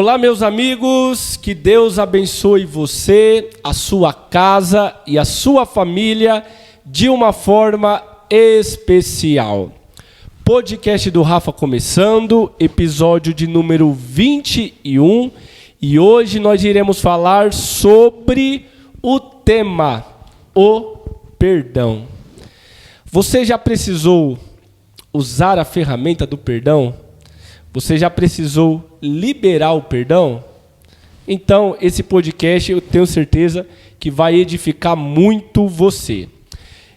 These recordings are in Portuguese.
Olá, meus amigos, que Deus abençoe você, a sua casa e a sua família de uma forma especial. Podcast do Rafa começando, episódio de número 21, e hoje nós iremos falar sobre o tema, o perdão. Você já precisou usar a ferramenta do perdão? Você já precisou liberar o perdão? Então, esse podcast eu tenho certeza que vai edificar muito você.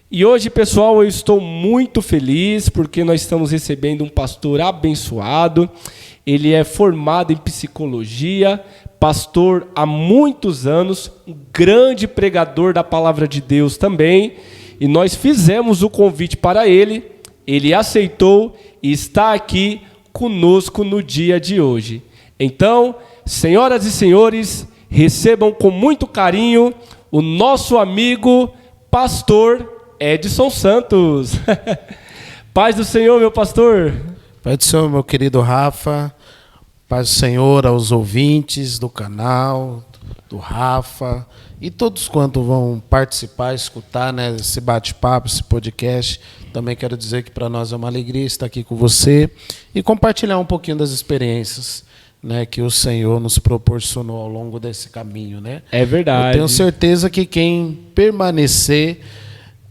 E hoje, pessoal, eu estou muito feliz porque nós estamos recebendo um pastor abençoado. Ele é formado em psicologia, pastor há muitos anos, um grande pregador da palavra de Deus também. E nós fizemos o convite para ele, ele aceitou e está aqui conosco no dia de hoje. Então, senhoras e senhores, recebam com muito carinho o nosso amigo pastor Edson Santos. Paz do Senhor, meu pastor. Paz do Senhor, meu querido Rafa. Paz do Senhor aos ouvintes do canal, do Rafa e todos quanto vão participar, escutar, né, esse bate-papo, esse podcast. Também quero dizer que para nós é uma alegria estar aqui com você e compartilhar um pouquinho das experiências, né, que o Senhor nos proporcionou ao longo desse caminho, né? É verdade. Eu tenho certeza que quem permanecer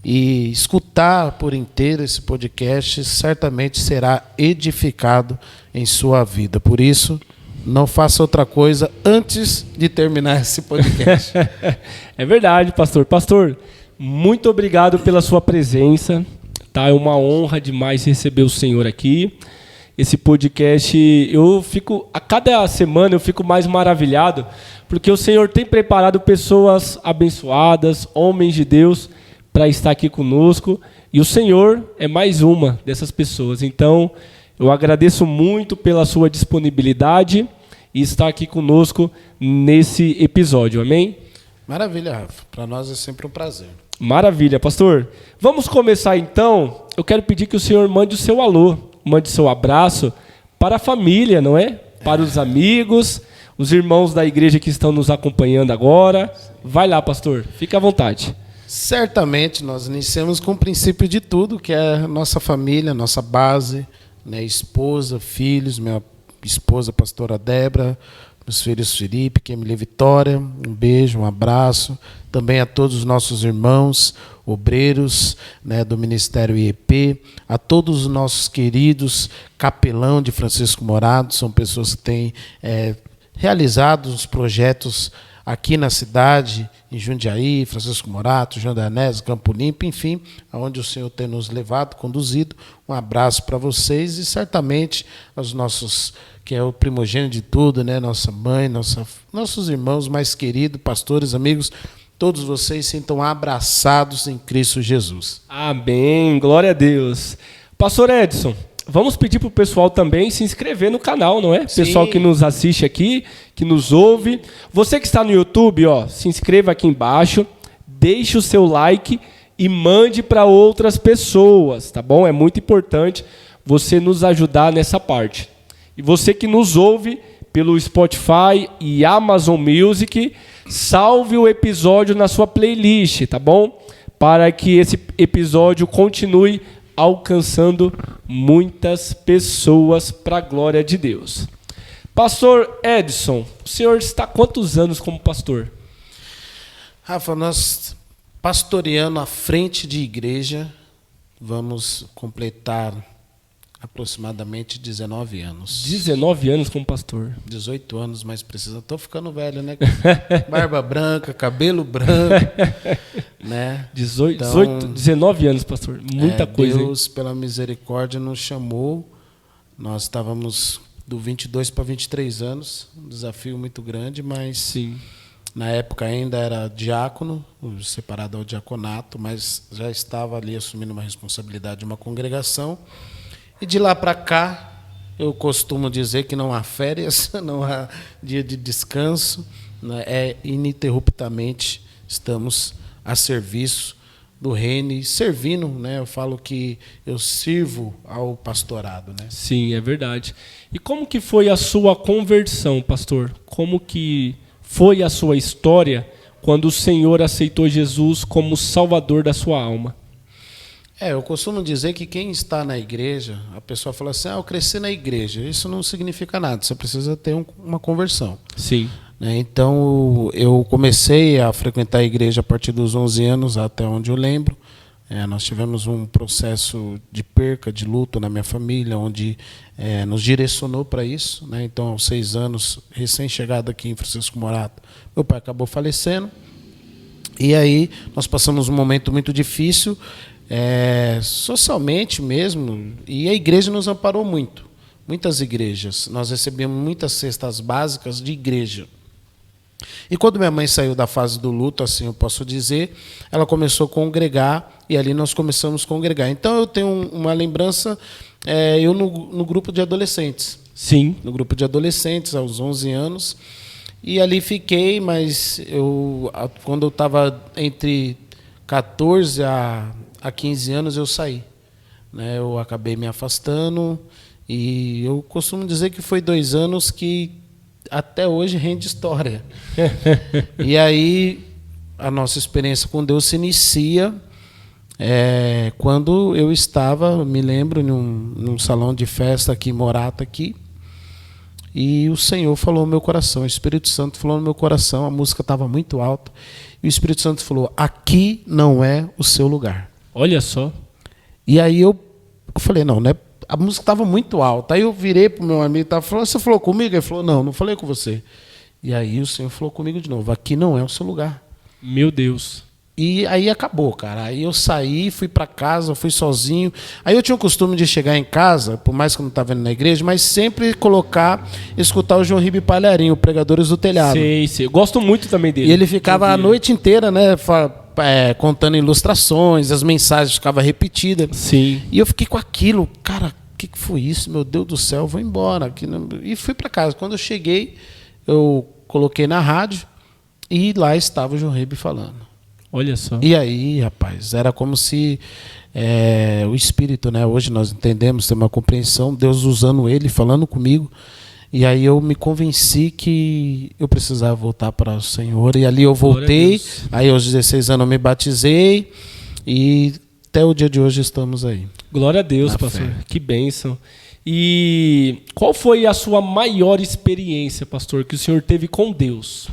e escutar por inteiro esse podcast certamente será edificado em sua vida. Por isso, não faça outra coisa antes de terminar esse podcast. É verdade, pastor. Pastor, muito obrigado pela sua presença. Tá? É uma honra demais receber o senhor aqui. Esse podcast, a cada semana eu fico mais maravilhado, porque o Senhor tem preparado pessoas abençoadas, homens de Deus, para estar aqui conosco, e o Senhor é mais uma dessas pessoas. Então, eu agradeço muito pela sua disponibilidade e estar aqui conosco nesse episódio, amém? Maravilha, Rafa. Para nós é sempre um prazer. Maravilha, pastor. Vamos começar então. Eu quero pedir que o senhor mande o seu alô, mande o seu abraço para a família, não é? Para os amigos, os irmãos da igreja que estão nos acompanhando agora. Vai lá, pastor. Fique à vontade. Certamente nós iniciamos com o princípio de tudo, que é a nossa família, nossa base, né? Esposa, filhos, minha esposa, pastora Débora, meus filhos Felipe, Emily, Vitória, um beijo, um abraço. Também a todos os nossos irmãos, obreiros, né, do Ministério IEP, a todos os nossos queridos capelão de Francisco Morato, são pessoas que têm realizado os projetos aqui na cidade, em Jundiaí, Francisco Morato, João Danés, Campo Limpo, enfim, aonde o Senhor tem nos levado, conduzido. Um abraço para vocês e certamente aos nossos, que é o primogênito de tudo, né? Nossa mãe, nossos irmãos mais queridos, pastores, amigos, todos vocês sintam abraçados em Cristo Jesus. Amém, glória a Deus. Pastor Edson, vamos pedir para o pessoal também se inscrever no canal, não é? Sim. Pessoal que nos assiste aqui, que nos ouve. Você que está no YouTube, se inscreva aqui embaixo, deixe o seu like e mande para outras pessoas, tá bom? É muito importante você nos ajudar nessa parte. E você que nos ouve pelo Spotify e Amazon Music, salve o episódio na sua playlist, tá bom? Para que esse episódio continue alcançando muitas pessoas para a glória de Deus. Pastor Edson, o senhor está há quantos anos como pastor? Rafa, nós pastoreando à frente de igreja, vamos completar aproximadamente 19 anos. 19 anos como pastor. 18 anos, mais precisa. Estou ficando velho, né? Barba branca, cabelo branco, né? 19 anos, pastor. Muita coisa. Deus, pela misericórdia, nos chamou. Nós estávamos do 22 para 23 anos. Um desafio muito grande, mas sim, na época ainda era diácono, separado ao diaconato, mas já estava ali assumindo uma responsabilidade de uma congregação. E de lá para cá, eu costumo dizer que não há férias, não há dia de descanso, né? Ininterruptamente estamos a serviço do reino e servindo, né? Eu falo que eu sirvo ao pastorado, né? Sim, é verdade. E como que foi a sua conversão, pastor? Como que foi a sua história quando o Senhor aceitou Jesus como Salvador da sua alma? Eu costumo dizer que quem está na igreja, a pessoa fala assim, eu cresci na igreja. Isso não significa nada, você precisa ter uma conversão. Sim. Então, eu comecei a frequentar a igreja a partir dos 11 anos, até onde eu lembro. Nós tivemos um processo de perca, de luto na minha família, onde nos direcionou para isso, né? Então, aos 6 anos, recém-chegado aqui em Francisco Morato, meu pai acabou falecendo. E aí, nós passamos um momento muito difícil, socialmente mesmo, e a igreja nos amparou muito. Muitas igrejas. Nós recebemos muitas cestas básicas de igreja. E quando minha mãe saiu da fase do luto, assim eu posso dizer, ela começou a congregar, e ali nós começamos a congregar. Então eu tenho uma lembrança, eu no grupo de adolescentes. Sim. No grupo de adolescentes, aos 11 anos. E ali fiquei, mas quando eu estava entre 14 a 15 anos, eu saí. Né? Eu acabei me afastando, e eu costumo dizer que foi 2 anos que até hoje rende história. E aí a nossa experiência com Deus se inicia quando eu estava, me lembro, num salão de festa aqui em Morata, aqui, e o Senhor falou no meu coração, o Espírito Santo falou no meu coração, a música estava muito alta, e o Espírito Santo falou, aqui não é o seu lugar. Olha só. E aí eu falei, não é. A música estava muito alta. Aí eu virei para o meu amigo e falou, você falou comigo? Ele falou, não falei com você. E aí o Senhor falou comigo de novo, aqui não é o seu lugar. Meu Deus. E aí acabou, cara. Aí eu saí, fui para casa, fui sozinho. Aí eu tinha o costume de chegar em casa, por mais que eu não estava indo na igreja, mas sempre escutar o João Ribe Palharinho, o Pregadores do Telhado. Sei. Eu gosto muito também dele. E ele ficava a noite inteira, né, contando ilustrações, as mensagens ficavam repetidas. Sim. E eu fiquei com aquilo, cara, o que foi isso? Meu Deus do céu, vou embora. E fui para casa. Quando eu cheguei, eu coloquei na rádio e lá estava o João Ribe falando. Olha só. E aí, rapaz, era como se o Espírito, né? Hoje nós entendemos, temos uma compreensão, Deus usando ele, falando comigo. E aí eu me convenci que eu precisava voltar para o Senhor. E ali eu voltei. Aí aos 16 anos eu me batizei. E até o dia de hoje estamos aí. Glória a Deus, pastor. Fé. Que bênção. E qual foi a sua maior experiência, pastor, que o senhor teve com Deus?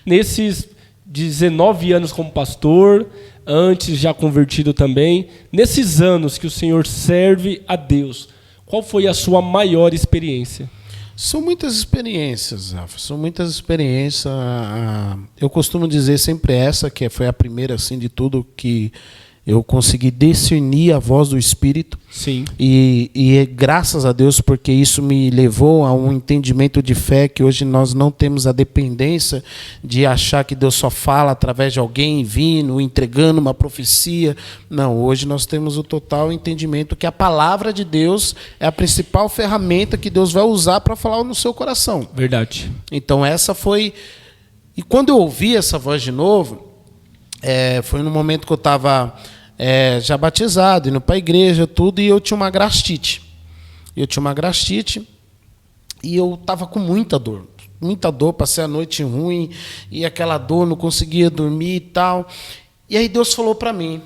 Nesses 19 anos como pastor, antes já convertido também, nesses anos que o senhor serve a Deus, qual foi a sua maior experiência? São muitas experiências, Rafa. São muitas experiências. Eu costumo dizer sempre essa, que foi a primeira assim, de tudo que eu consegui discernir a voz do Espírito. Sim. E graças a Deus, porque isso me levou a um entendimento de fé, que hoje nós não temos a dependência de achar que Deus só fala através de alguém vindo, entregando uma profecia. Não, hoje nós temos o total entendimento que a palavra de Deus é a principal ferramenta que Deus vai usar para falar no seu coração. Verdade. Então essa foi... E quando eu ouvi essa voz de novo, foi no momento que eu estava... já batizado, indo para a igreja, tudo, e eu tinha uma gastrite. E eu estava com muita dor, passei a noite ruim, e aquela dor, não conseguia dormir e tal. E aí Deus falou para mim,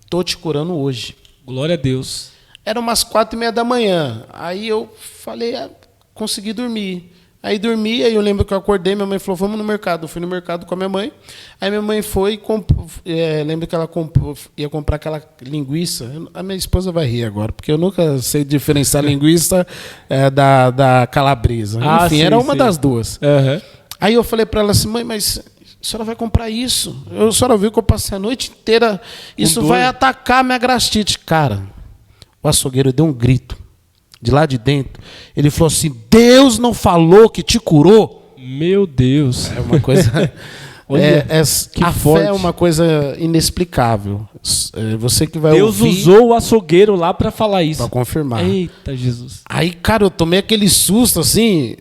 estou te curando hoje. Glória a Deus. Era umas 4:30 da manhã, aí eu falei, consegui dormir. Aí dormi, aí eu lembro que eu acordei, minha mãe falou, vamos no mercado. Eu fui no mercado com a minha mãe. Aí minha mãe foi, lembro que ela ia comprar aquela linguiça. A minha esposa vai rir agora, porque eu nunca sei diferenciar linguiça da calabresa. Enfim, sim, era uma das duas. Uhum. Aí eu falei para ela assim, mãe, mas a senhora vai comprar isso? A senhora viu que eu passei a noite inteira, isso vai atacar a minha gastrite. Cara, o açougueiro deu um grito. De lá de dentro, ele falou assim, Deus não falou que te curou? Meu Deus. É uma coisa... Olha, que a forte. fé é uma coisa inexplicável. Você que vai Deus ouvir... usou o açougueiro lá para falar isso. Para confirmar. Eita, Jesus. Aí, cara, eu tomei aquele susto assim,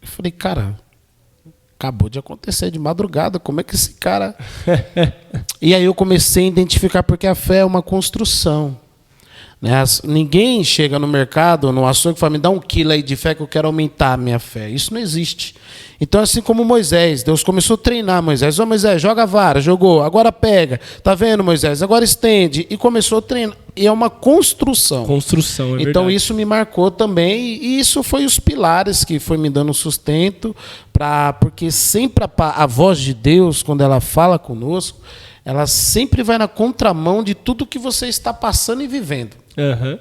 eu falei, cara, acabou de acontecer de madrugada, como é que esse cara... E aí eu comecei a identificar, porque a fé é uma construção. Né? Ninguém chega no mercado, no açougue, e fala, me dá 1 quilo aí de fé que eu quero aumentar a minha fé. Isso não existe. Então, assim como Moisés, Deus começou a treinar Moisés. Moisés, joga a vara, jogou, agora pega. Tá vendo, Moisés? Agora estende. E começou a treinar. E é uma construção. Construção, é então, verdade. isso me marcou também. E isso foi os pilares que foi me dando sustento. Porque sempre a voz de Deus, quando ela fala conosco, ela sempre vai na contramão de tudo que você está passando e vivendo. Uhum.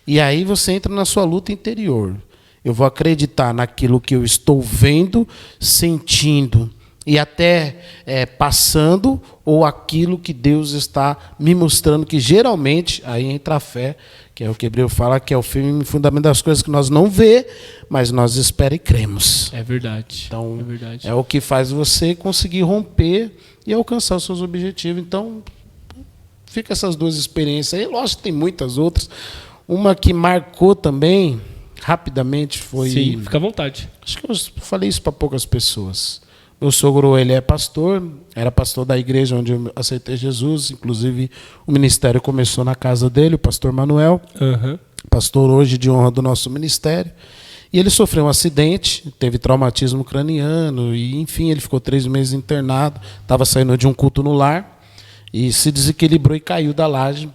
E aí você entra na sua luta interior. Eu vou acreditar naquilo que eu estou vendo, sentindo e até passando, ou aquilo que Deus está me mostrando, que geralmente aí entra a fé, que é o que Hebreu fala, que é o firme fundamento das coisas que nós não vê, mas nós esperamos e cremos. É verdade. Então, é verdade. É o que faz você conseguir romper e alcançar os seus objetivos. Então, fica essas 2 experiências aí. Lógico que tem muitas outras. Uma que marcou também, rapidamente, foi... Sim, fica à vontade. Acho que eu falei isso para poucas pessoas. Meu sogro, ele é pastor, era pastor da igreja onde eu aceitei Jesus. Inclusive, o ministério começou na casa dele, o pastor Manuel. Uhum. Pastor hoje de honra do nosso ministério. E ele sofreu um acidente, teve traumatismo craniano, e enfim, ele ficou 3 meses internado, estava saindo de um culto no lar, e se desequilibrou e caiu da laje.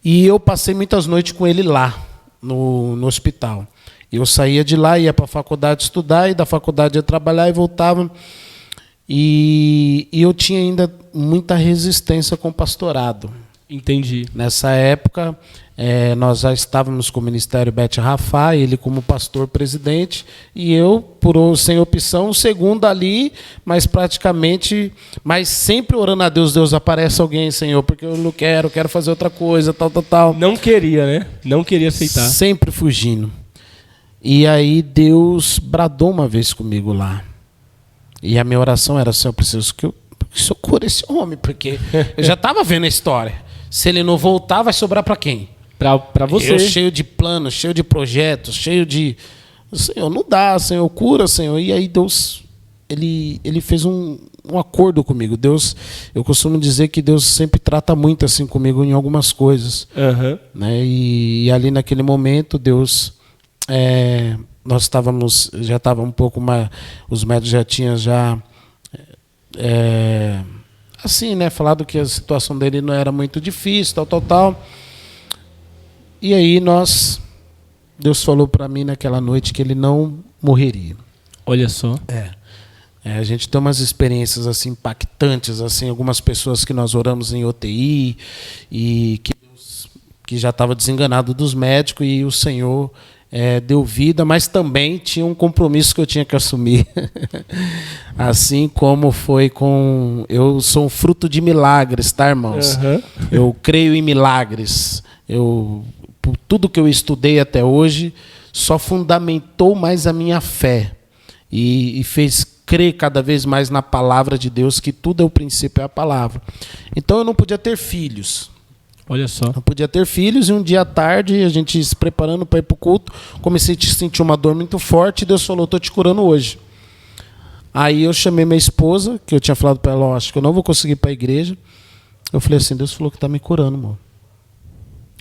E eu passei muitas noites com ele lá, no hospital. Eu saía de lá, ia para a faculdade estudar, e da faculdade ia trabalhar e voltava. E eu tinha ainda muita resistência com o pastorado. Entendi. Nessa época, nós já estávamos com o Ministério Beth Rafa, ele como pastor presidente, e eu, sem opção, o segundo ali, mas sempre orando a Deus, Deus, aparece alguém, Senhor, porque eu não quero fazer outra coisa, tal. Não queria, né? Não queria aceitar. Sempre fugindo. E aí Deus bradou uma vez comigo lá. E a minha oração era, Senhor, eu preciso que o Senhor cure esse homem, porque eu já estava vendo a história. Se ele não voltar, vai sobrar para quem? Para você. Eu cheio de planos, cheio de projetos, cheio de... Senhor, não dá, Senhor, cura, Senhor. E aí Deus, ele fez um acordo comigo. Deus, eu costumo dizer que Deus sempre trata muito assim comigo em algumas coisas. Uhum. Né? E ali naquele momento, Deus... nós já estava um pouco mais... Os médicos já tinham assim, né, falado que a situação dele não era muito difícil, tal. E aí Deus falou para mim naquela noite que ele não morreria. Olha só. A gente tem umas experiências assim impactantes, assim, algumas pessoas que nós oramos em UTI e que já estava desenganado dos médicos, e o Senhor deu vida, mas também tinha um compromisso que eu tinha que assumir. Assim como foi com... Eu sou um fruto de milagres, tá, irmãos? Uhum. Eu creio em milagres. Por tudo que eu estudei até hoje, só fundamentou mais a minha fé e fez crer cada vez mais na palavra de Deus, que tudo é o princípio, é a palavra. Então eu não podia ter filhos. Olha só. Não podia ter filhos, e um dia à tarde, a gente se preparando para ir para o culto, comecei a sentir uma dor muito forte, e Deus falou, estou te curando hoje. Aí eu chamei minha esposa, que eu tinha falado para ela, acho que eu não vou conseguir ir para a igreja. Eu falei assim, Deus falou que está me curando, amor.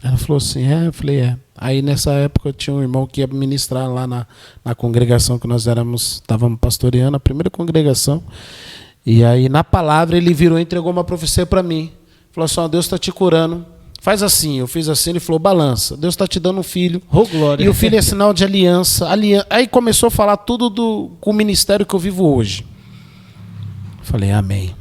Ela falou assim, eu falei, Aí nessa época eu tinha um irmão que ia ministrar lá na congregação que nós estávamos pastoreando, a primeira congregação. E aí na palavra ele virou e entregou uma profecia para mim. Falou assim, Deus está te curando. Faz assim. Eu fiz assim, ele falou, balança. Deus está te dando um filho. Oh, glória. E o filho é sinal de aliança. Aí começou a falar tudo com o ministério que eu vivo hoje. Falei, amém.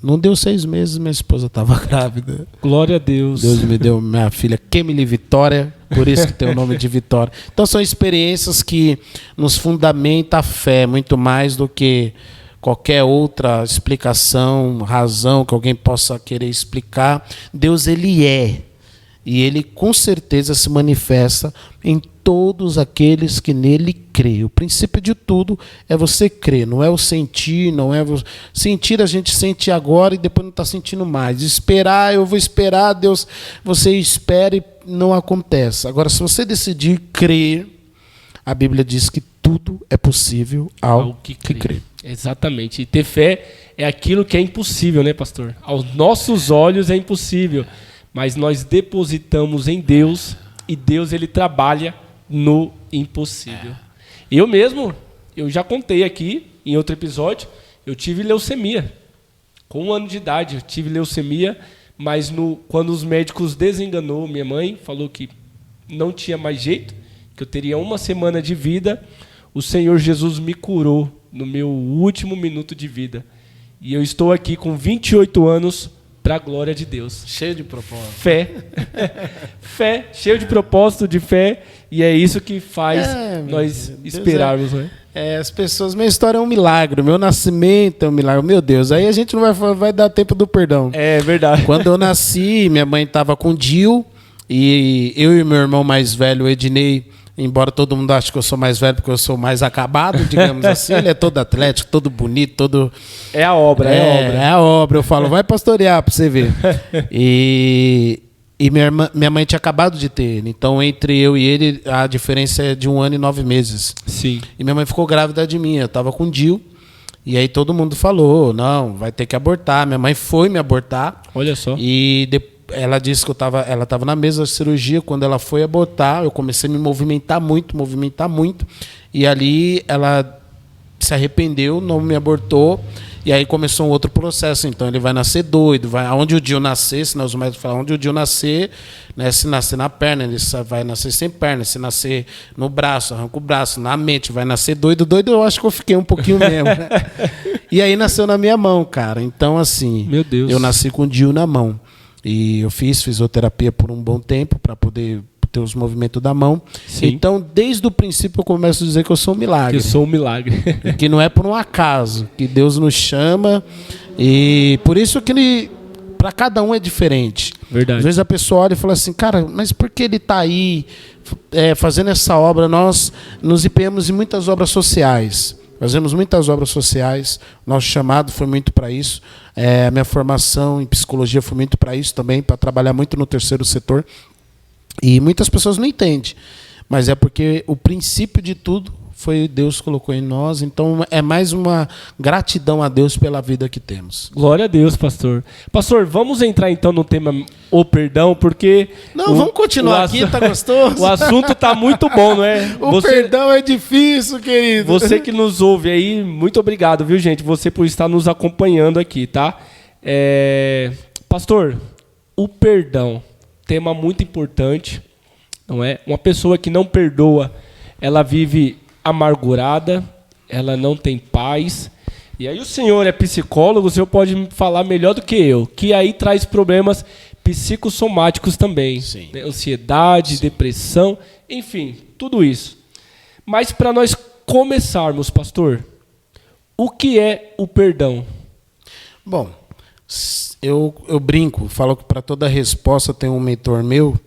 Não deu 6 meses, minha esposa estava grávida. Glória a Deus. Deus me deu minha filha Kemily Vitória, por isso que tem o nome de Vitória. Então são experiências que nos fundamentam a fé, muito mais do que qualquer outra explicação, razão que alguém possa querer explicar. Deus, ele é. E ele com certeza se manifesta em todos aqueles que nele creem. O princípio de tudo é você crer, não é o sentir, não é sentir, a gente sente agora e depois não está sentindo mais. Esperar, eu vou esperar, Deus, você espera e não acontece. Agora, se você decidir crer, a Bíblia diz que tudo é possível ao que crê. Exatamente. E ter fé é aquilo que é impossível, né, pastor? Aos nossos olhos é impossível, mas nós depositamos em Deus e Deus ele trabalha no impossível. Eu mesmo, eu já contei aqui em outro episódio, eu tive leucemia. Com 1 ano de idade eu tive leucemia, mas quando os médicos desenganou minha mãe, falou que não tinha mais jeito, que eu teria 1 semana de vida, o Senhor Jesus me curou no meu último minuto de vida. E eu estou aqui com 28 anos para a glória de Deus. Cheio de propósito. Fé. Fé, cheio de propósito, de fé. E é isso que faz nós esperarmos, né? As pessoas, minha história é um milagre, meu nascimento é um milagre. Meu Deus, aí a gente não vai dar tempo do perdão. É verdade. Quando eu nasci, minha mãe estava com Dil, e eu e meu irmão mais velho, o Ednei, embora todo mundo ache que eu sou mais velho porque eu sou mais acabado, digamos assim, ele é todo atlético, todo bonito, todo... É a obra, É a obra. Eu falo, vai pastorear pra você ver. E minha mãe tinha acabado de ter ele. Então, entre eu e ele, a diferença é de 1 ano e 9 meses. Sim. E minha mãe ficou grávida de mim. Eu tava com o Dil. E aí todo mundo falou, não, vai ter que abortar. Minha mãe foi me abortar. Olha só. E ela disse que ela estava na mesa de cirurgia. Quando ela foi abortar, eu comecei a me movimentar muito. E ali ela se arrependeu, não me abortou. E aí começou um outro processo. Então ele vai nascer doido. Aonde o Dil nascer, senão os médicos falam, onde o Dil nascer, né, se nascer na perna, ele vai nascer sem perna. Se nascer no braço, arranca o braço. Na mente, vai nascer doido. Doido, eu acho que eu fiquei um pouquinho mesmo. Né? E aí nasceu na minha mão, cara. Então, assim, meu Deus, eu nasci com o Dil na mão. E eu fiz fisioterapia por um bom tempo para poder ter os movimentos da mão. Sim. Então, desde o princípio, eu começo a dizer que eu sou um milagre. Que eu sou um milagre. Que não é por um acaso, que Deus nos chama. E por isso que para cada um é diferente. Verdade. Às vezes a pessoa olha e fala assim, cara, mas por que ele está aí fazendo essa obra? Nós nos empenhamos em muitas obras sociais. Fazemos muitas obras sociais, nosso chamado foi muito para isso, a minha formação em psicologia foi muito para isso também, para trabalhar muito no terceiro setor. E muitas pessoas não entendem, mas é porque o princípio de tudo foi Deus que colocou em nós, então é mais uma gratidão a Deus pela vida que temos. Glória a Deus, pastor. Pastor, vamos entrar então no tema o perdão, porque... Não, vamos continuar aqui, tá gostoso? O assunto tá muito bom, não é? Perdão é difícil, querido. Você que nos ouve aí, muito obrigado, viu, gente? Você por estar nos acompanhando aqui, tá? Pastor, o perdão, tema muito importante, não é? Uma pessoa que não perdoa, ela vive amargurada, ela não tem paz. E aí o senhor é psicólogo, o senhor pode me falar melhor do que eu, que aí traz problemas psicossomáticos também. Sim. Né? Ansiedade, sim, depressão, enfim, tudo isso. Mas para nós começarmos, pastor, o que é o perdão? Bom, eu brinco, falo que para toda resposta tem um mentor meu,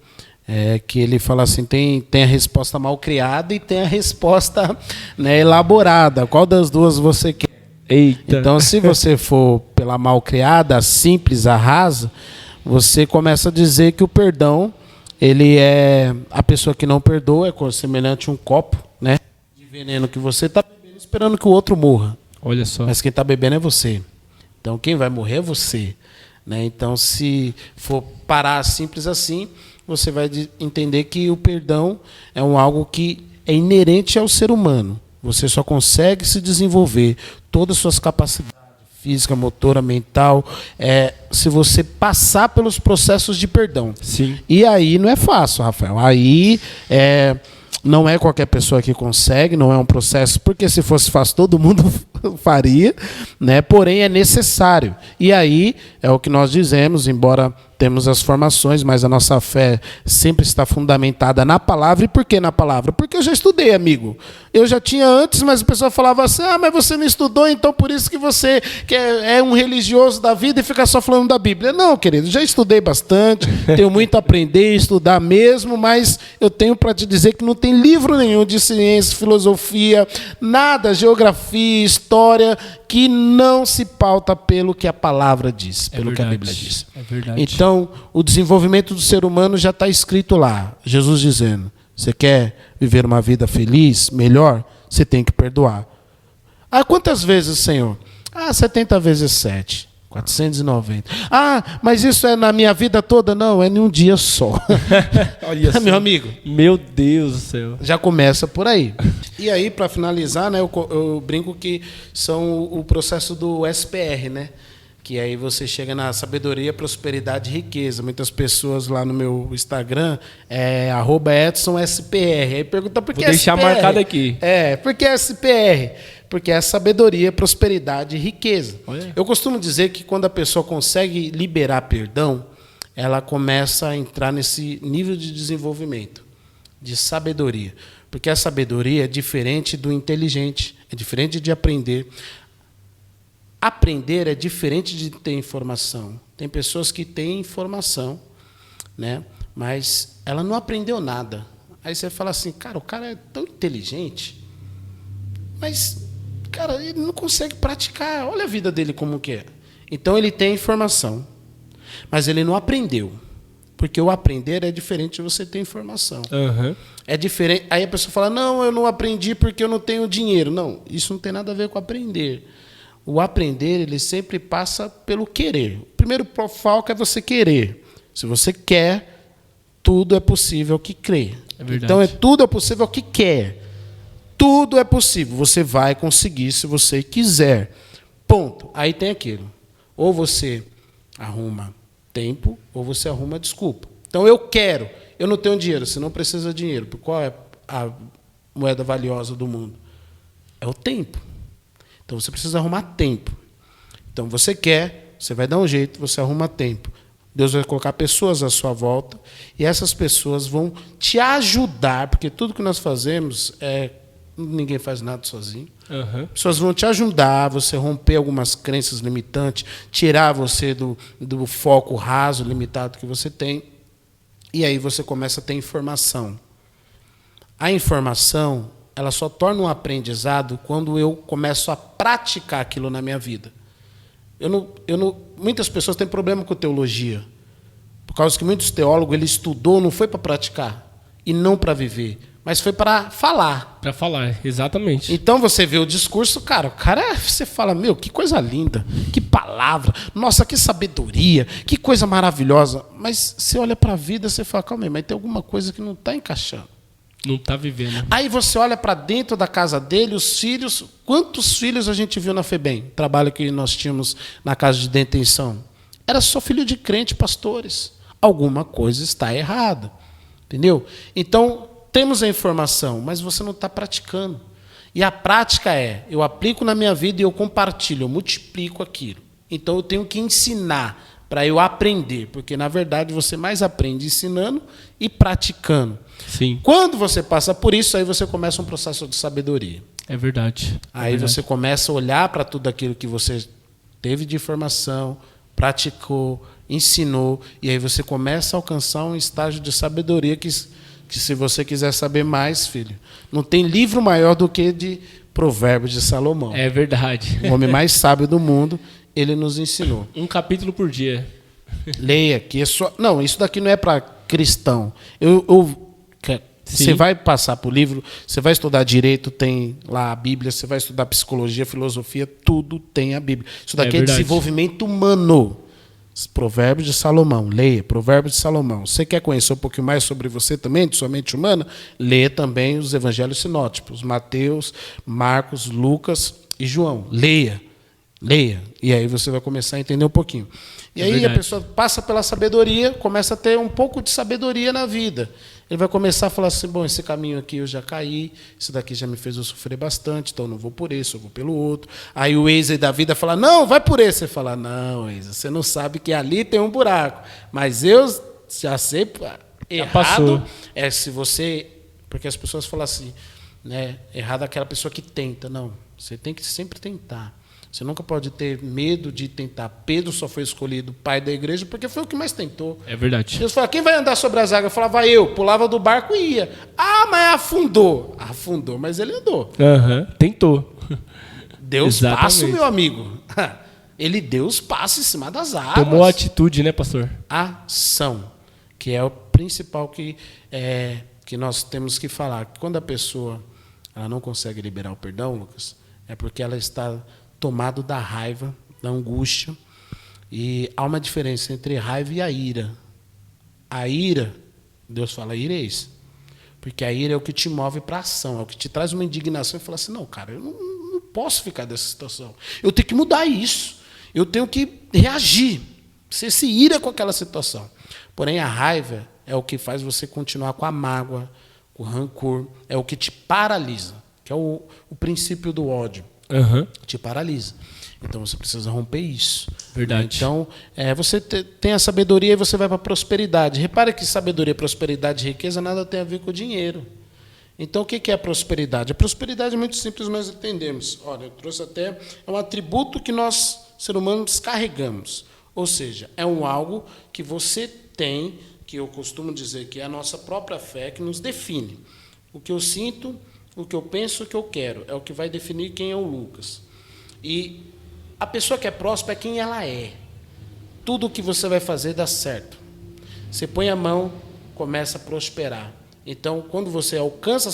que ele fala assim, tem a resposta mal criada e tem a resposta, né, elaborada. Qual das duas você quer? Eita. Então, se você for pela mal criada, a simples, a rasa, você começa a dizer que o perdão, ele é a pessoa que não perdoa, é semelhante a um copo, né, de veneno que você está bebendo, esperando que o outro morra. Olha só. Mas quem está bebendo é você. Então, quem vai morrer é você. Né? Então, se for parar simples assim, você vai entender que o perdão é algo que é inerente ao ser humano. Você só consegue se desenvolver todas as suas capacidades física, motora, mental, se você passar pelos processos de perdão. Sim. E aí não é fácil, Rafael. Aí não é qualquer pessoa que consegue, não é um processo, porque se fosse fácil todo mundo faria, né? Porém é necessário. E aí é o que nós dizemos, embora temos as formações, mas a nossa fé sempre está fundamentada na palavra. E por que na palavra? Porque eu já estudei, amigo. Eu já tinha antes, mas a pessoa falava assim, mas você não estudou, então por isso que você é um religioso da vida e fica só falando da Bíblia. Não, querido, já estudei bastante, tenho muito a aprender, estudar mesmo, mas eu tenho para te dizer que não tem livro nenhum de ciência, filosofia, nada, geografia, história, que não se pauta pelo que a palavra diz, pelo que a Bíblia diz. É verdade. Então, o desenvolvimento do ser humano já está escrito lá. Jesus dizendo, você quer viver uma vida feliz, melhor? você tem que perdoar. Ah, quantas vezes, Senhor? 70 vezes 7. 490. Mas isso é na minha vida toda? Não, é em um dia só. Olha Meu amigo. Meu Deus do céu. Já começa por aí. E aí, para finalizar, né, eu brinco que são o processo do SPR, né? Que aí você chega na sabedoria, prosperidade e riqueza. Muitas pessoas lá no meu Instagram @EdsonSPR. Aí pergunta por que Vou deixar SPR? marcado aqui. Por que SPR? Porque é sabedoria, prosperidade e riqueza. Olha. Eu costumo dizer que quando a pessoa consegue liberar perdão, ela começa a entrar nesse nível de desenvolvimento, de sabedoria. Porque a sabedoria é diferente do inteligente, é diferente de aprender. Aprender é diferente de ter informação. Tem pessoas que têm informação, né, mas ela não aprendeu nada. Aí você fala assim, cara, o cara é tão inteligente, mas, cara, ele não consegue praticar. Olha a vida dele como que é. Então, ele tem informação, mas ele não aprendeu. Porque o aprender é diferente de você ter informação. Uhum. É diferente. Aí a pessoa fala, não, eu não aprendi porque eu não tenho dinheiro. Não, isso não tem nada a ver com aprender. O aprender, ele sempre passa pelo querer. O primeiro foco é você querer. Se você quer, tudo é possível que crê. É verdade. Então, tudo é possível que quer. Tudo é possível. Você vai conseguir se você quiser. Ponto. Aí tem aquilo. Ou você arruma tempo, ou você arruma desculpa. Então, eu quero. Eu não tenho dinheiro. Você não precisa de dinheiro. Qual é a moeda valiosa do mundo? É o tempo. Então, você precisa arrumar tempo. Então, você quer, você vai dar um jeito, você arruma tempo. Deus vai colocar pessoas à sua volta, e essas pessoas vão te ajudar, porque tudo que nós fazemos, ninguém faz nada sozinho. Uhum. Pessoas vão te ajudar, você romper algumas crenças limitantes, tirar você do foco raso, limitado que você tem, e aí você começa a ter informação. A informação, ela só torna um aprendizado quando eu começo a praticar aquilo na minha vida. Muitas pessoas têm problema com teologia, por causa que muitos teólogos, ele estudou, não foi para praticar, e não para viver, mas foi para falar. Para falar, exatamente. Então você vê o discurso, cara, você fala, meu, que coisa linda, que palavra, nossa, que sabedoria, que coisa maravilhosa. Mas você olha para a vida, você fala, calma aí, mas tem alguma coisa que não está encaixando. Não está vivendo. Aí você olha para dentro da casa dele, os filhos. Quantos filhos a gente viu na FEBEM? Trabalho que nós tínhamos na casa de detenção. Era só filho de crente, pastores. Alguma coisa está errada. Entendeu? Então, temos a informação, mas você não está praticando. E a prática eu aplico na minha vida e eu compartilho, eu multiplico aquilo. Então, eu tenho que ensinar para eu aprender, porque, na verdade, você mais aprende ensinando e praticando. Sim. Quando você passa por isso, aí você começa um processo de sabedoria. É verdade. Aí você começa a olhar para tudo aquilo que você teve de informação, praticou, ensinou, e aí você começa a alcançar um estágio de sabedoria que se você quiser saber mais, filho, não tem livro maior do que de Provérbios de Salomão. É verdade. O homem mais sábio do mundo, ele nos ensinou. Um capítulo por dia. Leia, que é só... Não, isso daqui não é para cristão. Você vai passar por livro, você vai estudar direito, tem lá a Bíblia, você vai estudar psicologia, filosofia, tudo tem a Bíblia. Isso daqui é desenvolvimento humano. Provérbios de Salomão, leia, Provérbios de Salomão. Você quer conhecer um pouquinho mais sobre você também, de sua mente humana? Leia também os evangelhos sinóticos, Mateus, Marcos, Lucas e João. Leia. E aí você vai começar a entender um pouquinho. E aí a pessoa passa pela sabedoria, começa a ter um pouco de sabedoria na vida. Ele vai começar a falar assim, bom, esse caminho aqui eu já caí, esse daqui já me fez eu sofrer bastante, então eu não vou por esse, eu vou pelo outro. Aí o Waze da vida fala, não, vai por esse. Você fala, não, Waze, você não sabe que ali tem um buraco. Mas eu já sei, errado é se você... Porque as pessoas falam assim, né, errado é aquela pessoa que tenta. Não, você tem que sempre tentar. Você nunca pode ter medo de tentar. Pedro só foi escolhido pai da igreja porque foi o que mais tentou. É verdade. Deus fala, quem vai andar sobre as águas? Eu falava, eu. Pulava do barco e ia. Ah, mas afundou. Afundou, mas ele andou. Tentou. Deus passa, meu amigo. Ele deu os passos em cima das águas. Tomou atitude, né, pastor? Ação, que é o principal que nós temos que falar. Quando a pessoa ela não consegue liberar o perdão, Lucas, é porque ela está tomada da raiva, da angústia. E há uma diferença entre raiva e a ira. A ira, Deus fala, ireis. Porque a ira é o que te move para a ação, é o que te traz uma indignação e fala assim, não, cara, eu não posso ficar dessa situação. Eu tenho que mudar isso. Eu tenho que reagir. Você se ira com aquela situação. Porém, a raiva é o que faz você continuar com a mágoa, com o rancor. É o que te paralisa, que é o princípio do ódio. Uhum. Te paralisa. Então, você precisa romper isso. Verdade. Então, você tem a sabedoria e você vai para a prosperidade. Repare que sabedoria, prosperidade e riqueza nada tem a ver com o dinheiro. Então, o que é a prosperidade? A prosperidade é muito simples, nós entendemos. Olha, eu trouxe até um atributo que nós, seres humanos, carregamos. Ou seja, é algo que você tem, que eu costumo dizer que é a nossa própria fé, que nos define. O que eu sinto, o que eu penso, o que eu quero, é o que vai definir quem é o Lucas. E a pessoa que é próspera é quem ela é. Tudo o que você vai fazer dá certo. Você põe a mão, começa a prosperar. Então, quando você alcança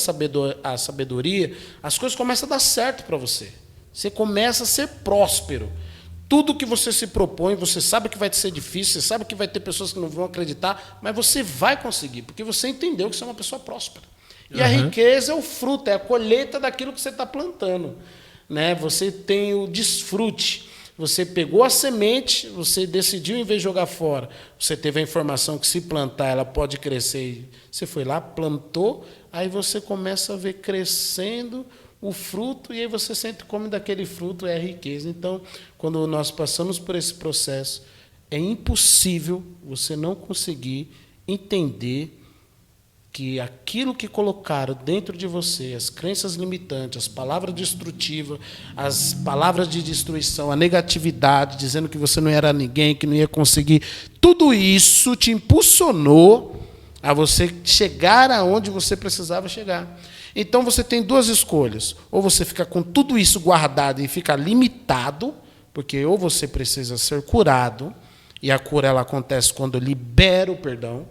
a sabedoria, as coisas começam a dar certo para você. Você começa a ser próspero. Tudo que você se propõe, você sabe que vai ser difícil, você sabe que vai ter pessoas que não vão acreditar, mas você vai conseguir, porque você entendeu que você é uma pessoa próspera. E a riqueza é o fruto, é a colheita daquilo que você está plantando. Né? Você tem o desfrute. Você pegou a semente, você decidiu, em vez de jogar fora, você teve a informação que se plantar, ela pode crescer. Você foi lá, plantou, aí você começa a ver crescendo o fruto, e aí você sempre come daquele fruto, é a riqueza. Então, quando nós passamos por esse processo, é impossível você não conseguir entender que aquilo que colocaram dentro de você, as crenças limitantes, as palavras destrutivas, as palavras de destruição, a negatividade, dizendo que você não era ninguém, que não ia conseguir, tudo isso te impulsionou a você chegar aonde você precisava chegar. Então você tem duas escolhas: ou você fica com tudo isso guardado e fica limitado, porque ou você precisa ser curado, e a cura ela acontece quando libera o perdão,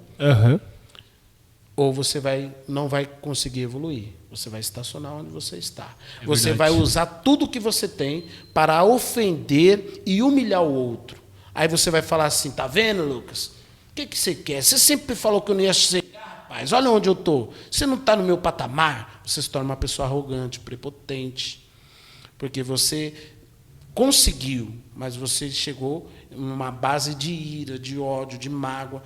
ou você não vai conseguir evoluir. Você vai estacionar onde você está. Você vai usar tudo que você tem para ofender e humilhar o outro. Aí você vai falar assim, tá vendo, Lucas? O que você quer? Você sempre falou que eu não ia chegar, rapaz. Olha onde eu estou. Você não está no meu patamar. Você se torna uma pessoa arrogante, prepotente. Porque você conseguiu, mas você chegou em uma base de ira, de ódio, de mágoa.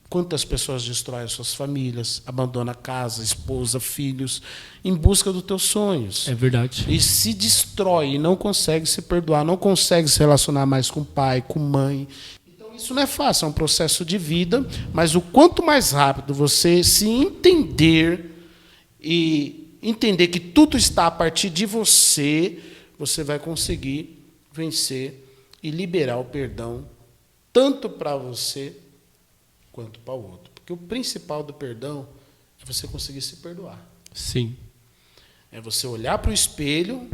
Quantas pessoas destroem as suas famílias, abandonam a casa, esposa, filhos, em busca dos teus sonhos. É verdade. E se destrói, e não consegue se perdoar, não consegue se relacionar mais com pai, com mãe. Então isso não é fácil, é um processo de vida, mas o quanto mais rápido você se entender e entender que tudo está a partir de você, você vai conseguir vencer e liberar o perdão, tanto para você quanto para o outro. Porque o principal do perdão é você conseguir se perdoar. Sim. É você olhar para o espelho,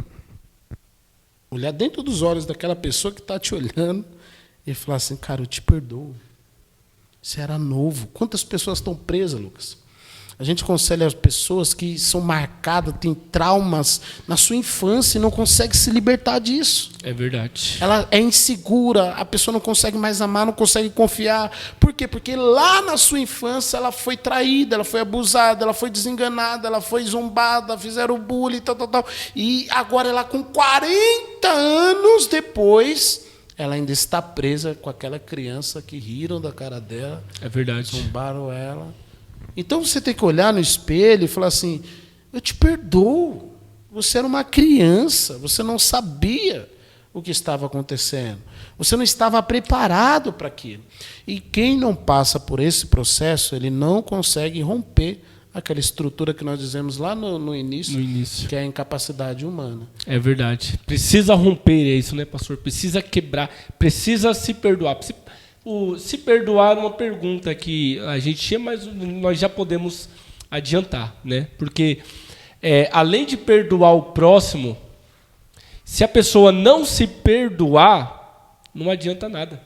olhar dentro dos olhos daquela pessoa que está te olhando e falar assim, cara, eu te perdoo. Você era novo. Quantas pessoas estão presas, Lucas? A gente aconselha as pessoas que são marcadas, têm traumas na sua infância e não conseguem se libertar disso. É verdade. Ela é insegura, a pessoa não consegue mais amar, não consegue confiar. Por quê? Porque lá na sua infância ela foi traída, ela foi abusada, ela foi desenganada, ela foi zombada, fizeram bullying, tal. E agora ela, com 40 anos depois, ela ainda está presa com aquela criança que riram da cara dela. É verdade. Zombaram ela. Então você tem que olhar no espelho e falar assim, eu te perdoo. Você era uma criança, você não sabia o que estava acontecendo. Você não estava preparado para aquilo. E quem não passa por esse processo, ele não consegue romper aquela estrutura que nós dizemos lá no início, que é a incapacidade humana. É verdade. Precisa romper, é isso, né, pastor? Precisa quebrar, precisa se perdoar. Se perdoar é uma pergunta que a gente tinha, mas nós já podemos adiantar, né? Porque além de perdoar o próximo, se a pessoa não se perdoar, não adianta nada.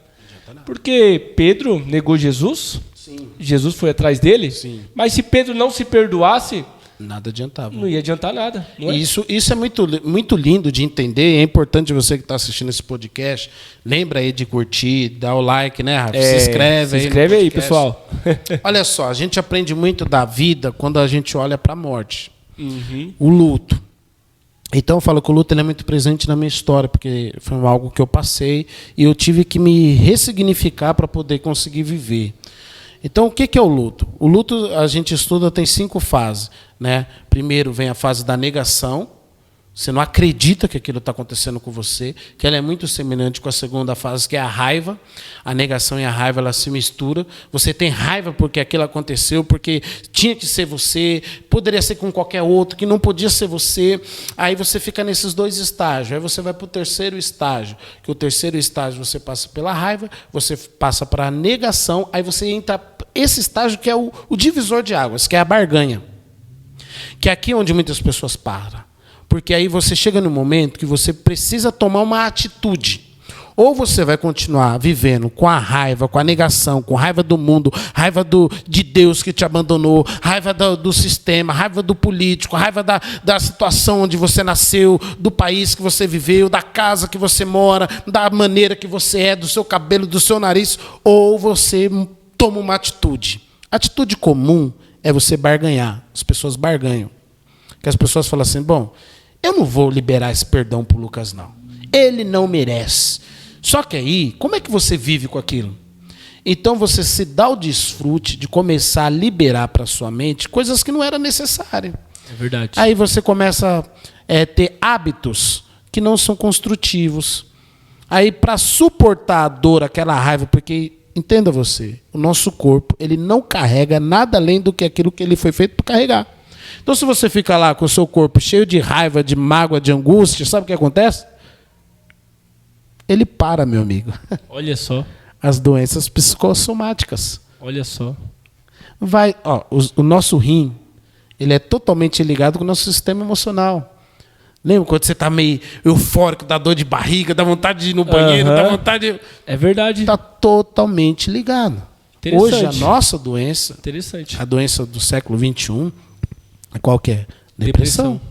Porque Pedro negou Jesus, Sim. Jesus foi atrás dele, Sim. mas se Pedro não se perdoasse, Nada adiantava. Não ia adiantar nada. Não é? Isso é muito lindo de entender. É importante você que está assistindo esse podcast. Lembra aí de curtir, dar o like, né, Rafa? Se inscreve aí. Se inscreve aí, pessoal. Olha só, a gente aprende muito da vida quando a gente olha para a morte. Uhum. O luto. Então eu falo que o luto ele é muito presente na minha história, porque foi algo que eu passei e eu tive que me ressignificar para poder conseguir viver. Então, o que é o luto? O luto, a gente estuda, tem 5 fases. Né? Primeiro vem a fase da negação. Você não acredita que aquilo está acontecendo com você, que ela é muito semelhante com a segunda fase, que é a raiva. A negação e a raiva, elas se misturam. Você tem raiva porque aquilo aconteceu, porque tinha que ser você, poderia ser com qualquer outro, que não podia ser você. Aí você fica nesses 2 estágios. Aí você vai para o terceiro estágio, que o terceiro estágio você passa pela raiva, você passa para a negação, aí você entra esse estágio que é o divisor de águas, que é a barganha. Que é aqui onde muitas pessoas param. Porque aí você chega no momento que você precisa tomar uma atitude. Ou você vai continuar vivendo com a raiva, com a negação, com raiva do mundo, raiva de Deus que te abandonou, raiva do sistema, raiva do político, raiva da situação onde você nasceu, do país que você viveu, da casa que você mora, da maneira que você é, do seu cabelo, do seu nariz. Ou você toma uma atitude. Atitude comum é você barganhar. As pessoas barganham. Que as pessoas falam assim, bom, eu não vou liberar esse perdão para o Lucas, não. Ele não merece. Só que aí, como é que você vive com aquilo? Então você se dá o desfrute de começar a liberar para sua mente coisas que não eram necessárias. É verdade. Aí você começa a ter hábitos que não são construtivos. Aí para suportar a dor, aquela raiva, porque... Entenda você, o nosso corpo ele não carrega nada além do que aquilo que ele foi feito para carregar. Então, se você fica lá com o seu corpo cheio de raiva, de mágoa, de angústia, sabe o que acontece? Ele para, meu amigo. Olha só. As doenças psicossomáticas. Olha só. O nosso rim, ele é totalmente ligado com o nosso sistema emocional. Lembra quando você está meio eufórico, dá dor de barriga, dá vontade de ir no banheiro, dá vontade de... É verdade. Está totalmente ligado. Hoje, a nossa doença, a doença do século XXI, qual que é? Depressão.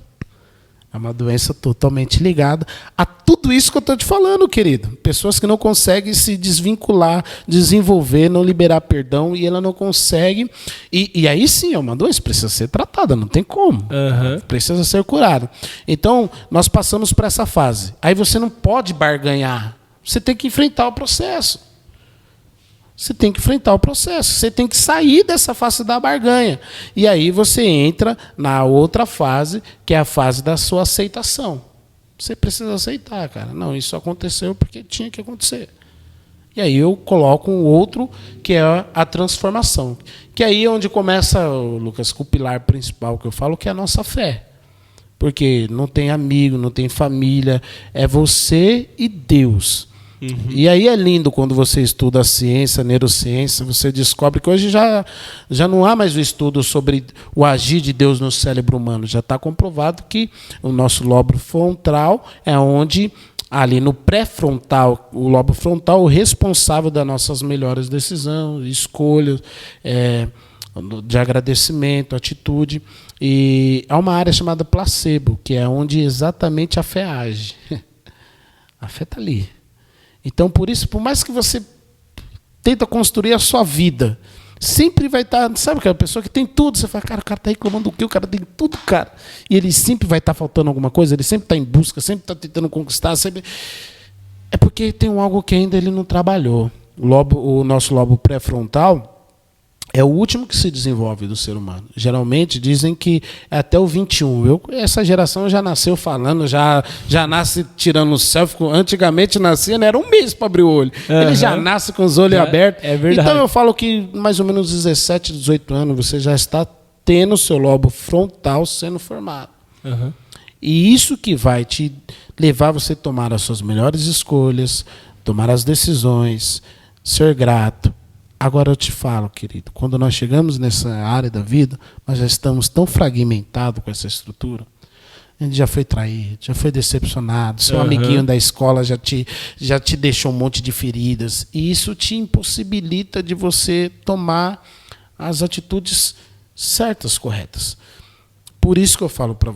É uma doença totalmente ligada a tudo isso que eu estou te falando, querido. Pessoas que não conseguem se desvincular, desenvolver, não liberar perdão, e ela não consegue. E aí sim, é uma doença, precisa ser tratada, não tem como. Precisa ser curada. Então, nós passamos por essa fase. Aí você não pode barganhar. Você tem que enfrentar o processo. Você tem que enfrentar o processo. Você tem que sair dessa fase da barganha. E aí você entra na outra fase, que é a fase da sua aceitação. Você precisa aceitar, cara. Não, isso aconteceu porque tinha que acontecer. E aí eu coloco um outro, que é a transformação. Que aí é onde começa, Lucas, o pilar principal que eu falo, que é a nossa fé. Porque não tem amigo, não tem família. É você e Deus. E aí é lindo quando você estuda a ciência, a neurociência, você descobre que hoje já não há mais o estudo sobre o agir de Deus no cérebro humano. Já está comprovado que o nosso lobo frontal é onde, ali no pré-frontal, o lobo frontal é o responsável das nossas melhores decisões, escolhas, de agradecimento, atitude. E há uma área chamada placebo, que é onde exatamente a fé age. A fé está ali. Então, por isso, por mais que você tenta construir a sua vida, sempre vai estar... Sabe aquela pessoa que tem tudo? Você fala, cara, o cara está reclamando do quê? O cara tem tudo, cara. E ele sempre vai estar faltando alguma coisa, ele sempre está em busca, sempre está tentando conquistar. Sempre... É porque tem algo que ainda ele não trabalhou. O nosso lobo pré-frontal é o último que se desenvolve do ser humano. Geralmente dizem que é até o 21. Essa geração já nasceu falando, já nasce tirando o selfie. Antigamente nascia, né? Era um mês para abrir o olho. Ele já nasce com os olhos abertos. É verdade. Então eu falo que mais ou menos 17, 18 anos você já está tendo o seu lobo frontal sendo formado. E isso que vai te levar você a tomar as suas melhores escolhas, tomar as decisões, ser grato. Agora eu te falo, querido, quando nós chegamos nessa área da vida, nós já estamos tão fragmentados com essa estrutura. A gente já foi traído, já foi decepcionado, seu amiguinho da escola já te deixou um monte de feridas. E isso te impossibilita de você tomar as atitudes certas, corretas. Por isso que eu falo para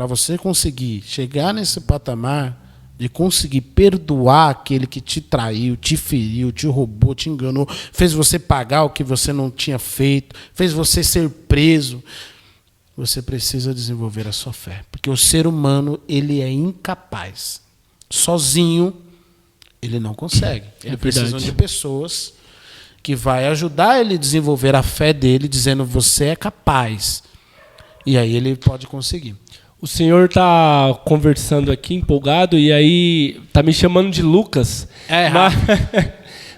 você conseguir chegar nesse patamar de conseguir perdoar aquele que te traiu, te feriu, te roubou, te enganou, fez você pagar o que você não tinha feito, fez você ser preso, você precisa desenvolver a sua fé. Porque o ser humano, ele é incapaz. Sozinho, ele não consegue. Ele precisa de pessoas que vai ajudar ele a desenvolver a fé dele, dizendo, você é capaz. E aí ele pode conseguir. O senhor está conversando aqui, empolgado, e aí está me chamando de Lucas.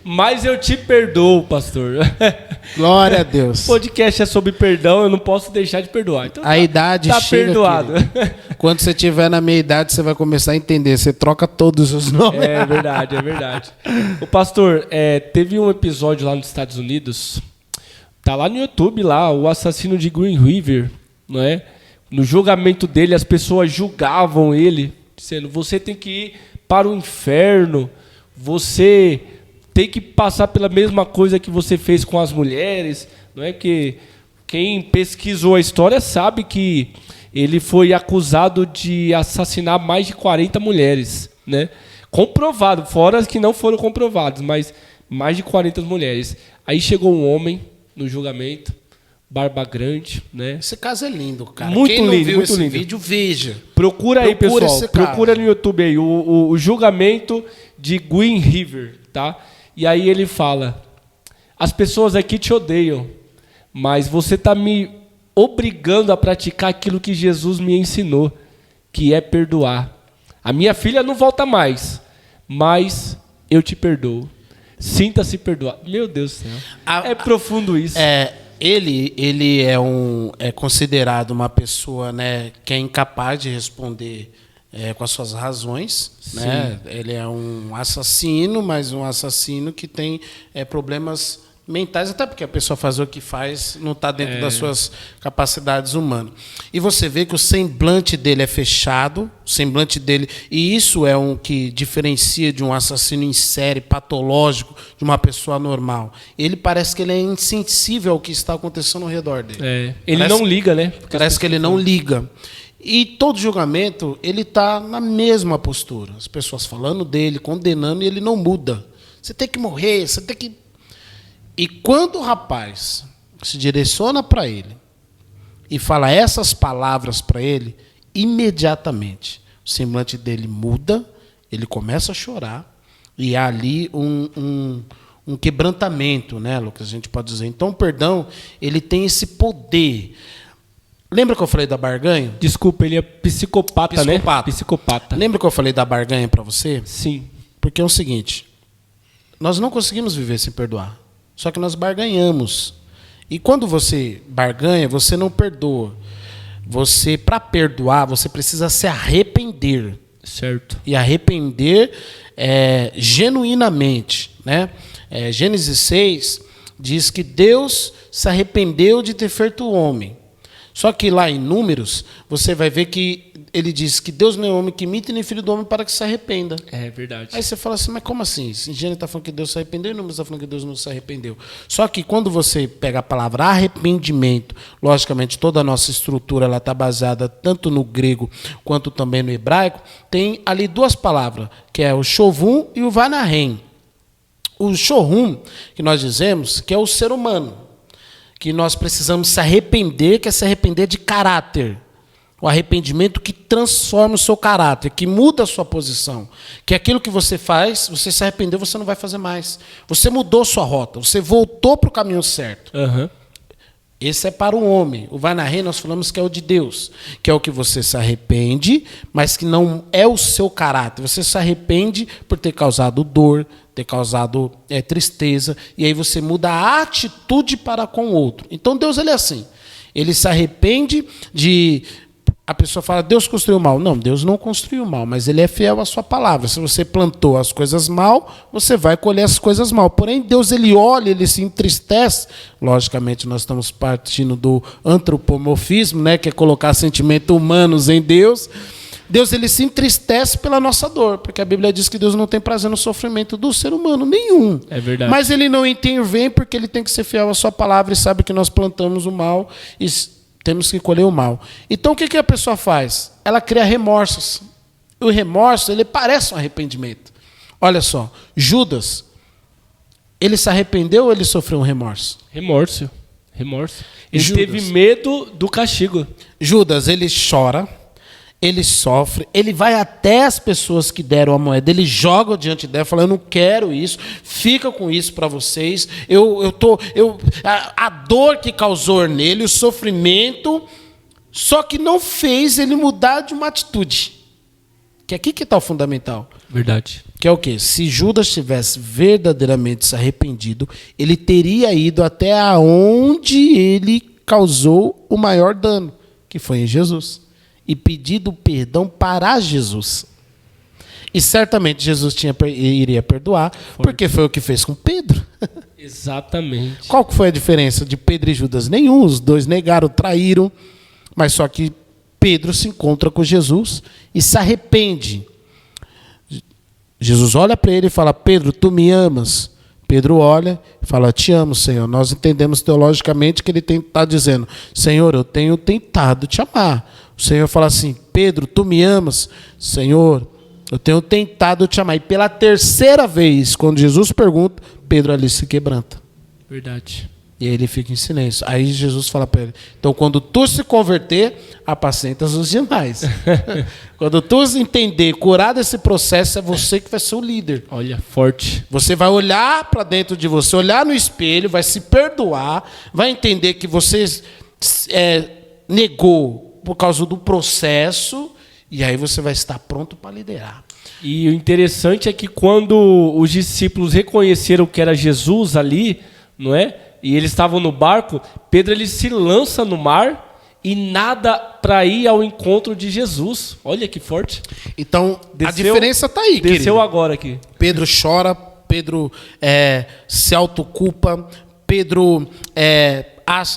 Mas eu te perdoo, pastor. Glória a Deus. O podcast é sobre perdão, eu não posso deixar de perdoar. Então, a idade chega, perdoado. Quando você estiver na meia idade, você vai começar a entender. Você troca todos os nomes. É verdade, é verdade. O pastor, teve um episódio lá nos Estados Unidos, tá lá no YouTube, lá, o assassino de Green River, não é? No julgamento dele, as pessoas julgavam ele, dizendo, você tem que ir para o inferno, você tem que passar pela mesma coisa que você fez com as mulheres, não é? Porque quem pesquisou a história sabe que ele foi acusado de assassinar mais de 40 mulheres, né? Comprovado, fora as que não foram comprovadas, mas mais de 40 mulheres. Aí chegou um homem no julgamento, barba grande, né? Esse caso é lindo, cara. Muito Quem não lindo, viu muito esse lindo. vídeo, veja. Procura aí, Procura pessoal. esse caso. Procura no YouTube aí, o julgamento de Green River, tá? E aí ele fala, as pessoas aqui te odeiam, mas você está me obrigando a praticar aquilo que Jesus me ensinou, que é perdoar. A minha filha não volta mais, mas eu te perdoo. Sinta-se perdoado. Meu Deus do céu. É profundo isso. Ele é considerado uma pessoa, né, que é incapaz de responder com as suas razões. Né? Ele é um assassino, mas um assassino que tem problemas mentais, até porque a pessoa fazer o que faz não está dentro das suas capacidades humanas. E você vê que o semblante dele é fechado, o semblante dele, e isso é um que diferencia de um assassino em série, patológico, de uma pessoa normal. Ele parece que ele é insensível ao que está acontecendo ao redor dele. Ele não liga, né? Parece que ele não liga. E todo julgamento, ele está na mesma postura. As pessoas falando dele, condenando, e ele não muda. Você tem que morrer, você tem que... E quando o rapaz se direciona para ele e fala essas palavras para ele, imediatamente o semblante dele muda, ele começa a chorar, e há ali um quebrantamento, né, Lucas, a gente pode dizer. Então o perdão, ele tem esse poder. Lembra que eu falei da barganha? Desculpa, ele é psicopata, né? Psicopata. Lembra que eu falei da barganha para você? Sim. Porque é o seguinte, nós não conseguimos viver sem perdoar. Só que nós barganhamos. E quando você barganha, você não perdoa. Você, para perdoar, você precisa se arrepender. Certo. E arrepender genuinamente. Né? Gênesis 6 diz que Deus se arrependeu de ter feito o homem. Só que lá em Números, você vai ver que ele diz que Deus não é homem que imita, nem filho do homem para que se arrependa. É verdade. Aí você fala assim, mas como assim? Gênesis está falando que Deus se arrependeu, e Números está falando que Deus não se arrependeu. Só que quando você pega a palavra arrependimento, logicamente toda a nossa estrutura está baseada tanto no grego quanto também no hebraico, tem ali duas palavras, que é o shovum e o vanahem. O shovum, que nós dizemos, que é o ser humano, que nós precisamos se arrepender, que é se arrepender de caráter. O arrependimento que transforma o seu caráter, que muda a sua posição. Que aquilo que você faz, você se arrependeu, você não vai fazer mais. Você mudou sua rota, você voltou para o caminho certo. Uhum. Esse é para o homem. O Vanahem nós falamos que é o de Deus, que é o que você se arrepende, mas que não é o seu caráter. Você se arrepende por ter causado dor, ter causado tristeza, e aí você muda a atitude para com o outro. Então Deus ele é assim. Ele se arrepende de... A pessoa fala, Deus construiu mal. Não, Deus não construiu mal, mas ele é fiel à sua palavra. Se você plantou as coisas mal, você vai colher as coisas mal. Porém, Deus ele olha, ele se entristece. Logicamente, nós estamos partindo do antropomorfismo, né, que é colocar sentimentos humanos em Deus. Deus ele se entristece pela nossa dor, porque a Bíblia diz que Deus não tem prazer no sofrimento do ser humano nenhum. É verdade. Mas ele não intervém porque ele tem que ser fiel à sua palavra e sabe que nós plantamos o mal e temos que colher o mal. Então o que a pessoa faz? Ela cria remorsos. O remorso, ele parece um arrependimento. Olha só, Judas, ele se arrependeu ou ele sofreu um remorso? Remorso. Ele teve medo do castigo. Judas, ele chora, ele sofre, ele vai até as pessoas que deram a moeda, ele joga diante dela, fala, eu não quero isso, fica com isso para vocês, a dor que causou nele, o sofrimento, só que não fez ele mudar de uma atitude. Que aqui que está o fundamental. Verdade. Que é o quê? Se Judas tivesse verdadeiramente se arrependido, ele teria ido até aonde ele causou o maior dano, que foi em Jesus. E pedido perdão para Jesus. E certamente Jesus iria perdoar, porque foi o que fez com Pedro. Exatamente. Qual que foi a diferença de Pedro e Judas? Nenhum, os dois negaram, traíram, mas só que Pedro se encontra com Jesus e se arrepende. Jesus olha para ele e fala, Pedro, tu me amas? Pedro olha e fala, te amo, Senhor. Nós entendemos teologicamente que ele está dizendo, Senhor, eu tenho tentado te amar. O Senhor fala assim, Pedro, tu me amas? Senhor, eu tenho tentado te amar. E pela terceira vez, quando Jesus pergunta, Pedro ali se quebranta. Verdade. E aí ele fica em silêncio. Aí Jesus fala para ele, então quando tu se converter, apacentas os demais. Quando tu entender, curar desse processo, é você que vai ser o líder. Olha, forte. Você vai olhar para dentro de você, olhar no espelho, vai se perdoar, vai entender que você negou por causa do processo, e aí você vai estar pronto para liderar. E o interessante é que quando os discípulos reconheceram que era Jesus ali, não é? E eles estavam no barco, Pedro ele se lança no mar e nada para ir ao encontro de Jesus. Olha que forte. Então, a diferença está aí, querido. Desceu agora aqui. Pedro chora, Pedro se autoculpa, Pedro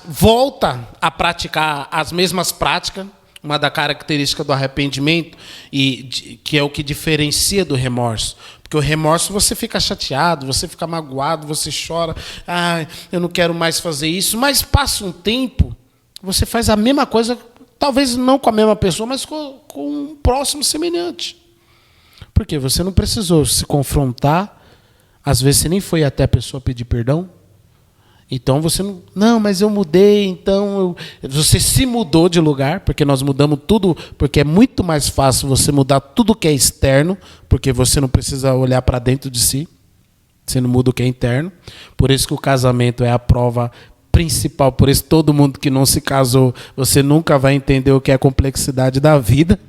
volta a praticar as mesmas práticas, uma da característica do arrependimento, que é o que diferencia do remorso. Porque o remorso você fica chateado, você fica magoado, você chora, eu não quero mais fazer isso, mas passa um tempo, você faz a mesma coisa, talvez não com a mesma pessoa, mas com um próximo semelhante. Porque você não precisou se confrontar, às vezes você nem foi até a pessoa pedir perdão, então você não, mas eu mudei, então você se mudou de lugar, porque nós mudamos tudo, porque é muito mais fácil você mudar tudo que é externo, porque você não precisa olhar para dentro de si, você não muda o que é interno. Por isso que o casamento é a prova principal, por isso todo mundo que não se casou, você nunca vai entender o que é a complexidade da vida.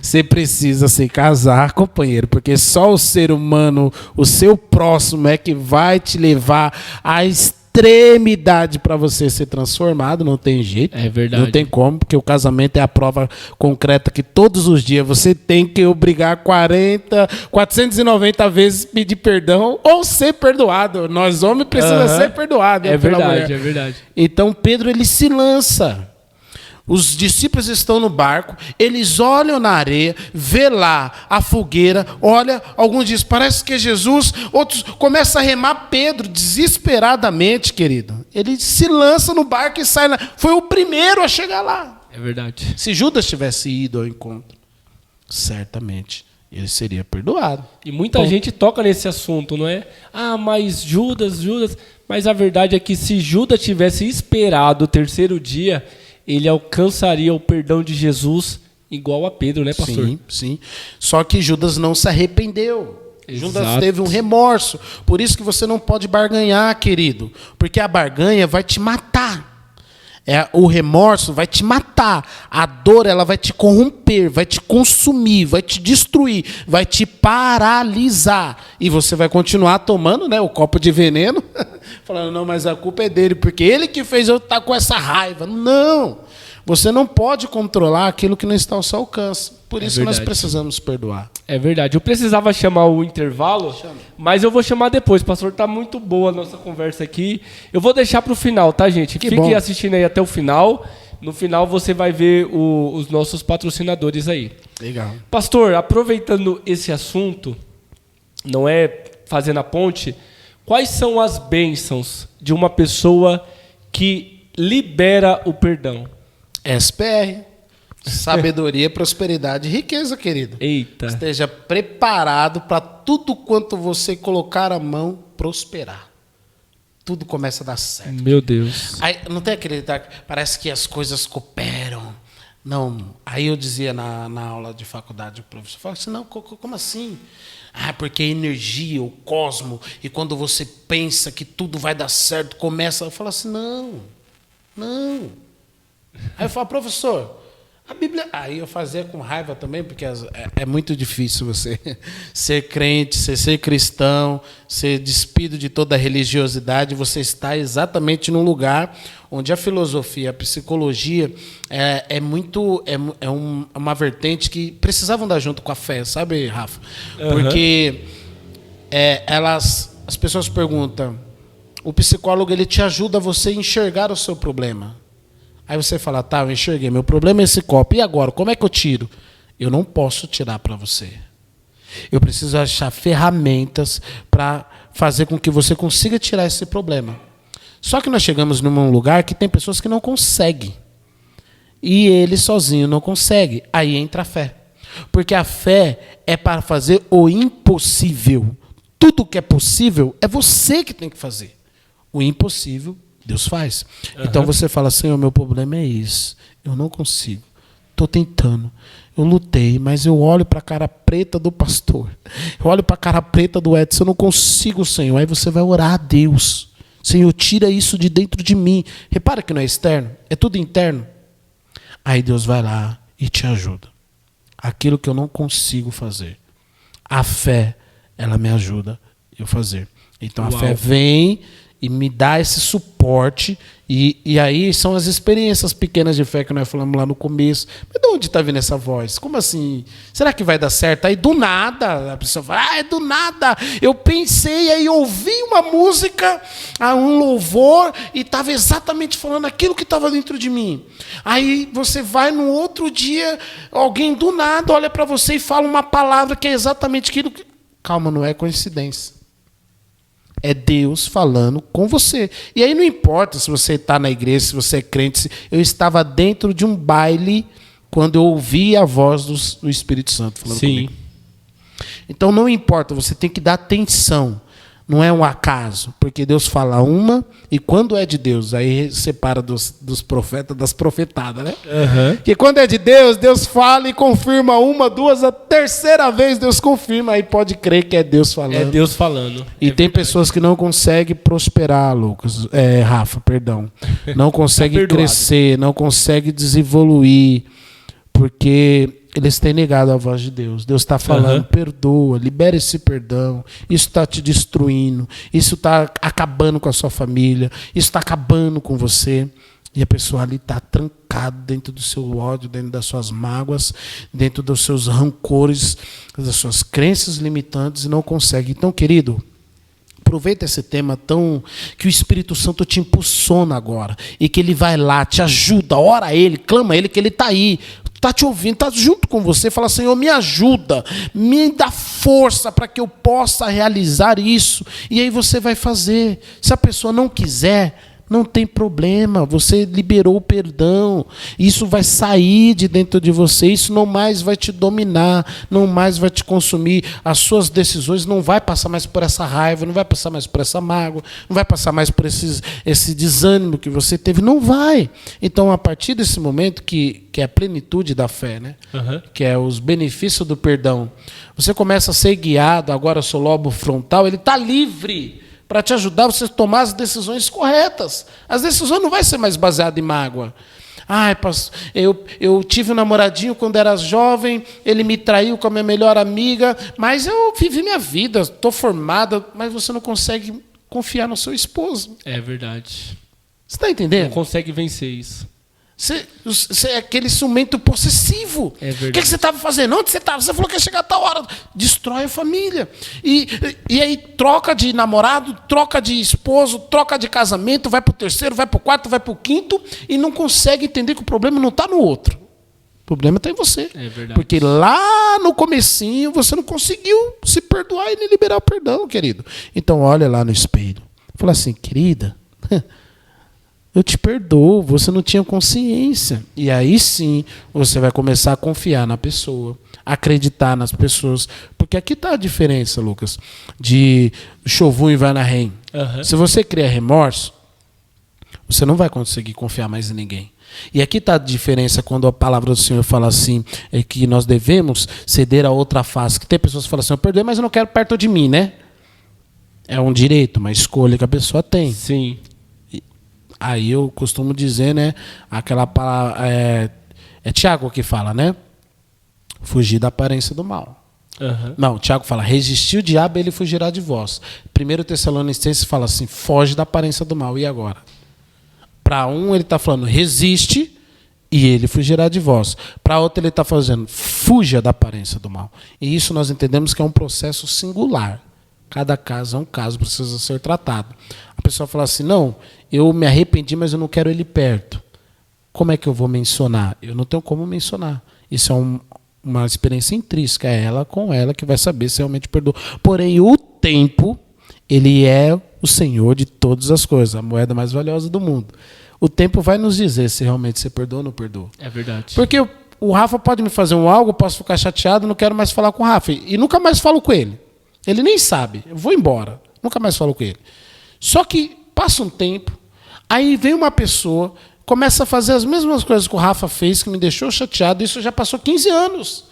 Você precisa se casar, companheiro, porque só o ser humano, o seu próximo é que vai te levar à extremidade para você ser transformado, não tem jeito. É verdade. Não tem como, porque o casamento é a prova concreta que todos os dias você tem que obrigar 490 vezes pedir perdão ou ser perdoado. Nós homens precisamos ser perdoados. É verdade, é verdade. Então Pedro ele se lança. Os discípulos estão no barco, eles olham na areia, vê lá a fogueira, olha, alguns dizem, parece que é Jesus, outros começam a remar. Pedro, desesperadamente, querido, ele se lança no barco e sai lá. Foi o primeiro a chegar lá. É verdade. Se Judas tivesse ido ao encontro, certamente ele seria perdoado. E muita gente toca nesse assunto, não é? Mas Judas, mas a verdade é que se Judas tivesse esperado o terceiro dia, ele alcançaria o perdão de Jesus igual a Pedro, né, pastor? Sim, sim. Só que Judas não se arrependeu. Exato. Judas teve um remorso. Por isso que você não pode barganhar, querido. Porque a barganha vai te matar. O remorso vai te matar. A dor ela vai te corromper, vai te consumir, vai te destruir, vai te paralisar. E você vai continuar tomando, né, o copo de veneno, falando, não, mas a culpa é dele, porque ele que fez eu estar com essa raiva. Não, você não pode controlar aquilo que não está ao seu alcance. Por isso nós precisamos perdoar. É verdade. Eu precisava chamar o intervalo, mas eu vou chamar depois. Pastor, está muito boa a nossa conversa aqui. Eu vou deixar para o final, tá, gente? Fique assistindo aí até o final. No final você vai ver os nossos patrocinadores aí. Legal. Pastor, aproveitando esse assunto, não é fazendo a ponte, quais são as bênçãos de uma pessoa que libera o perdão? SPR. Sabedoria, prosperidade e riqueza, querido. Eita. Esteja preparado para tudo quanto você colocar a mão prosperar. Tudo começa a dar certo. Meu Deus. Aí, não tem aquele... Parece que as coisas cooperam. Não. Aí eu dizia na aula de faculdade, o professor falava assim, não, como assim? Ah, porque a energia, o cosmo, e quando você pensa que tudo vai dar certo, começa... Eu falo assim, não. Aí eu falo, professor... A Bíblia, aí eu fazia com raiva também, porque é muito difícil você ser crente, ser cristão, ser despido de toda a religiosidade. Você está exatamente num lugar onde a filosofia, a psicologia é uma vertente que precisavam dar junto com a fé, sabe, Rafa? Porque as pessoas perguntam, o psicólogo ele te ajuda a você enxergar o seu problema. Aí você fala, tá, eu enxerguei, meu problema é esse copo. E agora, como é que eu tiro? Eu não posso tirar para você. Eu preciso achar ferramentas para fazer com que você consiga tirar esse problema. Só que nós chegamos num lugar que tem pessoas que não conseguem. E ele sozinho não consegue. Aí entra a fé. Porque a fé é para fazer o impossível. Tudo que é possível é você que tem que fazer. O impossível Deus faz. Então você fala, Senhor, meu problema é isso. Eu não consigo. Estou tentando. Eu lutei, mas eu olho para a cara preta do pastor. Eu olho para a cara preta do Edson. Eu não consigo, Senhor. Aí você vai orar a Deus. Senhor, tira isso de dentro de mim. Repara que não é externo. É tudo interno. Aí Deus vai lá e te ajuda. Aquilo que eu não consigo fazer. A fé, ela me ajuda a fazer. Então a fé vem... e me dá esse suporte, e aí são as experiências pequenas de fé que nós falamos lá no começo. Mas de onde está vindo essa voz? Como assim? Será que vai dar certo? Aí do nada, a pessoa fala, é do nada. Eu pensei, aí ouvi uma música, um louvor, e estava exatamente falando aquilo que estava dentro de mim. Aí você vai no outro dia, alguém do nada olha para você e fala uma palavra que é exatamente aquilo que... Calma, não é coincidência. É Deus falando com você. E aí não importa se você está na igreja, se você é crente. Eu estava dentro de um baile quando eu ouvi a voz do Espírito Santo falando comigo. Então não importa, você tem que dar atenção. Não é um acaso, porque Deus fala uma, e quando é de Deus, aí separa dos profetas das profetadas, né? Porque quando é de Deus, Deus fala e confirma uma, duas, a terceira vez Deus confirma, aí pode crer que é Deus falando. É Deus falando. E tem pessoas que não conseguem prosperar, Rafa, perdão. Não conseguem crescer, não conseguem desenvoluir, porque... eles têm negado a voz de Deus. Deus está falando, perdoa, libera esse perdão. Isso está te destruindo. Isso está acabando com a sua família. Isso está acabando com você. E a pessoa ali está trancada dentro do seu ódio, dentro das suas mágoas, dentro dos seus rancores, das suas crenças limitantes e não consegue. Então, querido, aproveita esse tema tão que o Espírito Santo te impulsiona agora e que ele vai lá, te ajuda, ora a ele, clama a ele que ele está aí. Está te ouvindo, está junto com você, fala, Senhor, me ajuda, me dá força para que eu possa realizar isso. E aí você vai fazer. Se a pessoa não quiser, não tem problema, você liberou o perdão, isso vai sair de dentro de você, isso não mais vai te dominar, não mais vai te consumir, as suas decisões não vai passar mais por essa raiva, não vai passar mais por essa mágoa, não vai passar mais por esse desânimo que você teve, não vai. Então, a partir desse momento que é a plenitude da fé, né? Que é os benefícios do perdão, você começa a ser guiado, agora o seu lobo frontal, ele está livre, para te ajudar você a tomar as decisões corretas. As decisões não vão ser mais baseadas em mágoa. Ai, pastor, eu tive um namoradinho quando era jovem, ele me traiu com a minha melhor amiga, mas eu vivi minha vida, estou formada, mas você não consegue confiar no seu esposo. É verdade. Você está entendendo? Não consegue vencer isso. Você é aquele ciumento possessivo. É verdade. O que você estava fazendo? Onde você estava? Você falou que ia chegar a tal hora. Destrói a família. E aí troca de namorado, troca de esposo, troca de casamento, vai para o terceiro, vai para o quarto, vai para o quinto e não consegue entender que o problema não está no outro. O problema está em você. É verdade. Porque lá no comecinho você não conseguiu se perdoar e nem liberar o perdão, querido. Então olha lá no espelho. Fala assim, querida... eu te perdoo, você não tinha consciência. E aí sim, você vai começar a confiar na pessoa, acreditar nas pessoas. Porque aqui está a diferença, Lucas, de chovum e vai na rem. Uhum. Se você cria remorso, você não vai conseguir confiar mais em ninguém. E aqui está a diferença quando a palavra do Senhor fala assim, é que nós devemos ceder a outra face. Que tem pessoas que falam assim, eu perdoei, mas eu não quero perto de mim, né? É um direito, uma escolha que a pessoa tem. Sim. Aí eu costumo dizer, né? Aquela palavra. É Tiago que fala, né? Fugir da aparência do mal. Uhum. Não, Tiago fala, resistir o diabo, ele fugirá de vós. 1 Tessalonicenses fala assim, foge da aparência do mal. E agora? Para um, ele está falando, resiste e ele fugirá de vós. Para outro, ele está fazendo, fuja da aparência do mal. E isso nós entendemos que é um processo singular. Cada caso é um caso, precisa ser tratado. A pessoa fala assim, não, eu me arrependi, mas eu não quero ele perto. Como é que eu vou mencionar? Eu não tenho como mencionar. Isso é uma experiência intrínseca, é ela com ela que vai saber se realmente perdoou. Porém, o tempo, ele é o Senhor de todas as coisas, a moeda mais valiosa do mundo. O tempo vai nos dizer se realmente você perdoa ou não perdoa. É verdade. Porque o Rafa pode me fazer algo, eu posso ficar chateado, não quero mais falar com o Rafa. E nunca mais falo com ele. Ele nem sabe. Eu vou embora. Nunca mais falo com ele. Só que passa um tempo, aí vem uma pessoa, começa a fazer as mesmas coisas que o Rafa fez, que me deixou chateado. Isso já passou 15 anos.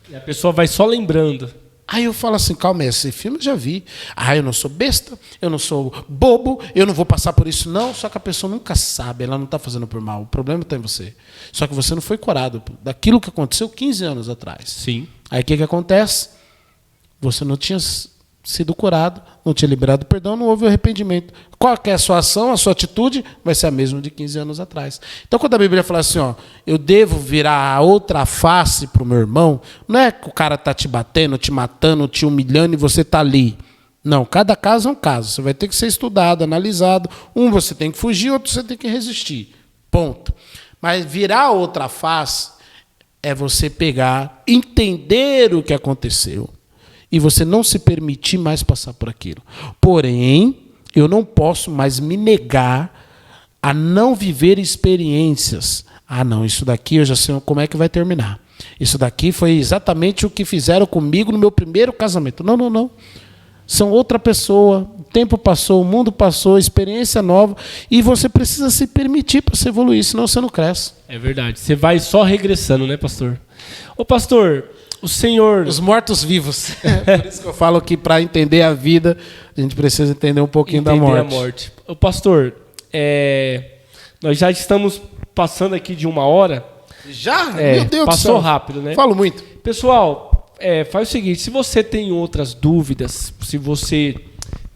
E a pessoa vai só lembrando. Aí eu falo assim, calma, esse filme eu já vi. Eu não sou besta, eu não sou bobo, eu não vou passar por isso não. Só que a pessoa nunca sabe, ela não está fazendo por mal. O problema está em você. Só que você não foi curado daquilo que aconteceu 15 anos atrás. Sim. Aí o que acontece? Você não tinha sido curado, não tinha liberado perdão, não houve arrependimento. Qual que é a sua ação, a sua atitude? Vai ser a mesma de 15 anos atrás. Então, quando a Bíblia fala assim, eu devo virar a outra face para o meu irmão, não é que o cara está te batendo, te matando, te humilhando e você está ali. Não, cada caso é um caso. Você vai ter que ser estudado, analisado. Um você tem que fugir, outro você tem que resistir. Ponto. Mas virar a outra face é você pegar, entender o que aconteceu, e você não se permitir mais passar por aquilo. Porém, eu não posso mais me negar a não viver experiências. Não, isso daqui eu já sei como é que vai terminar. Isso daqui foi exatamente o que fizeram comigo no meu primeiro casamento. Não, não, não. São outra pessoa, o tempo passou, o mundo passou, experiência nova, e você precisa se permitir para se evoluir, senão você não cresce. É verdade. Você vai só regressando, né, pastor? Ô, pastor, o senhor... Os mortos-vivos. Por isso que eu falo que para entender a vida, a gente precisa entender um pouquinho da morte. Entender a morte. Ô, pastor, nós já estamos passando aqui de 1 hora. Já? Meu Deus do céu. Passou rápido, né? Falo muito. Pessoal, faz o seguinte, se você tem outras dúvidas, se você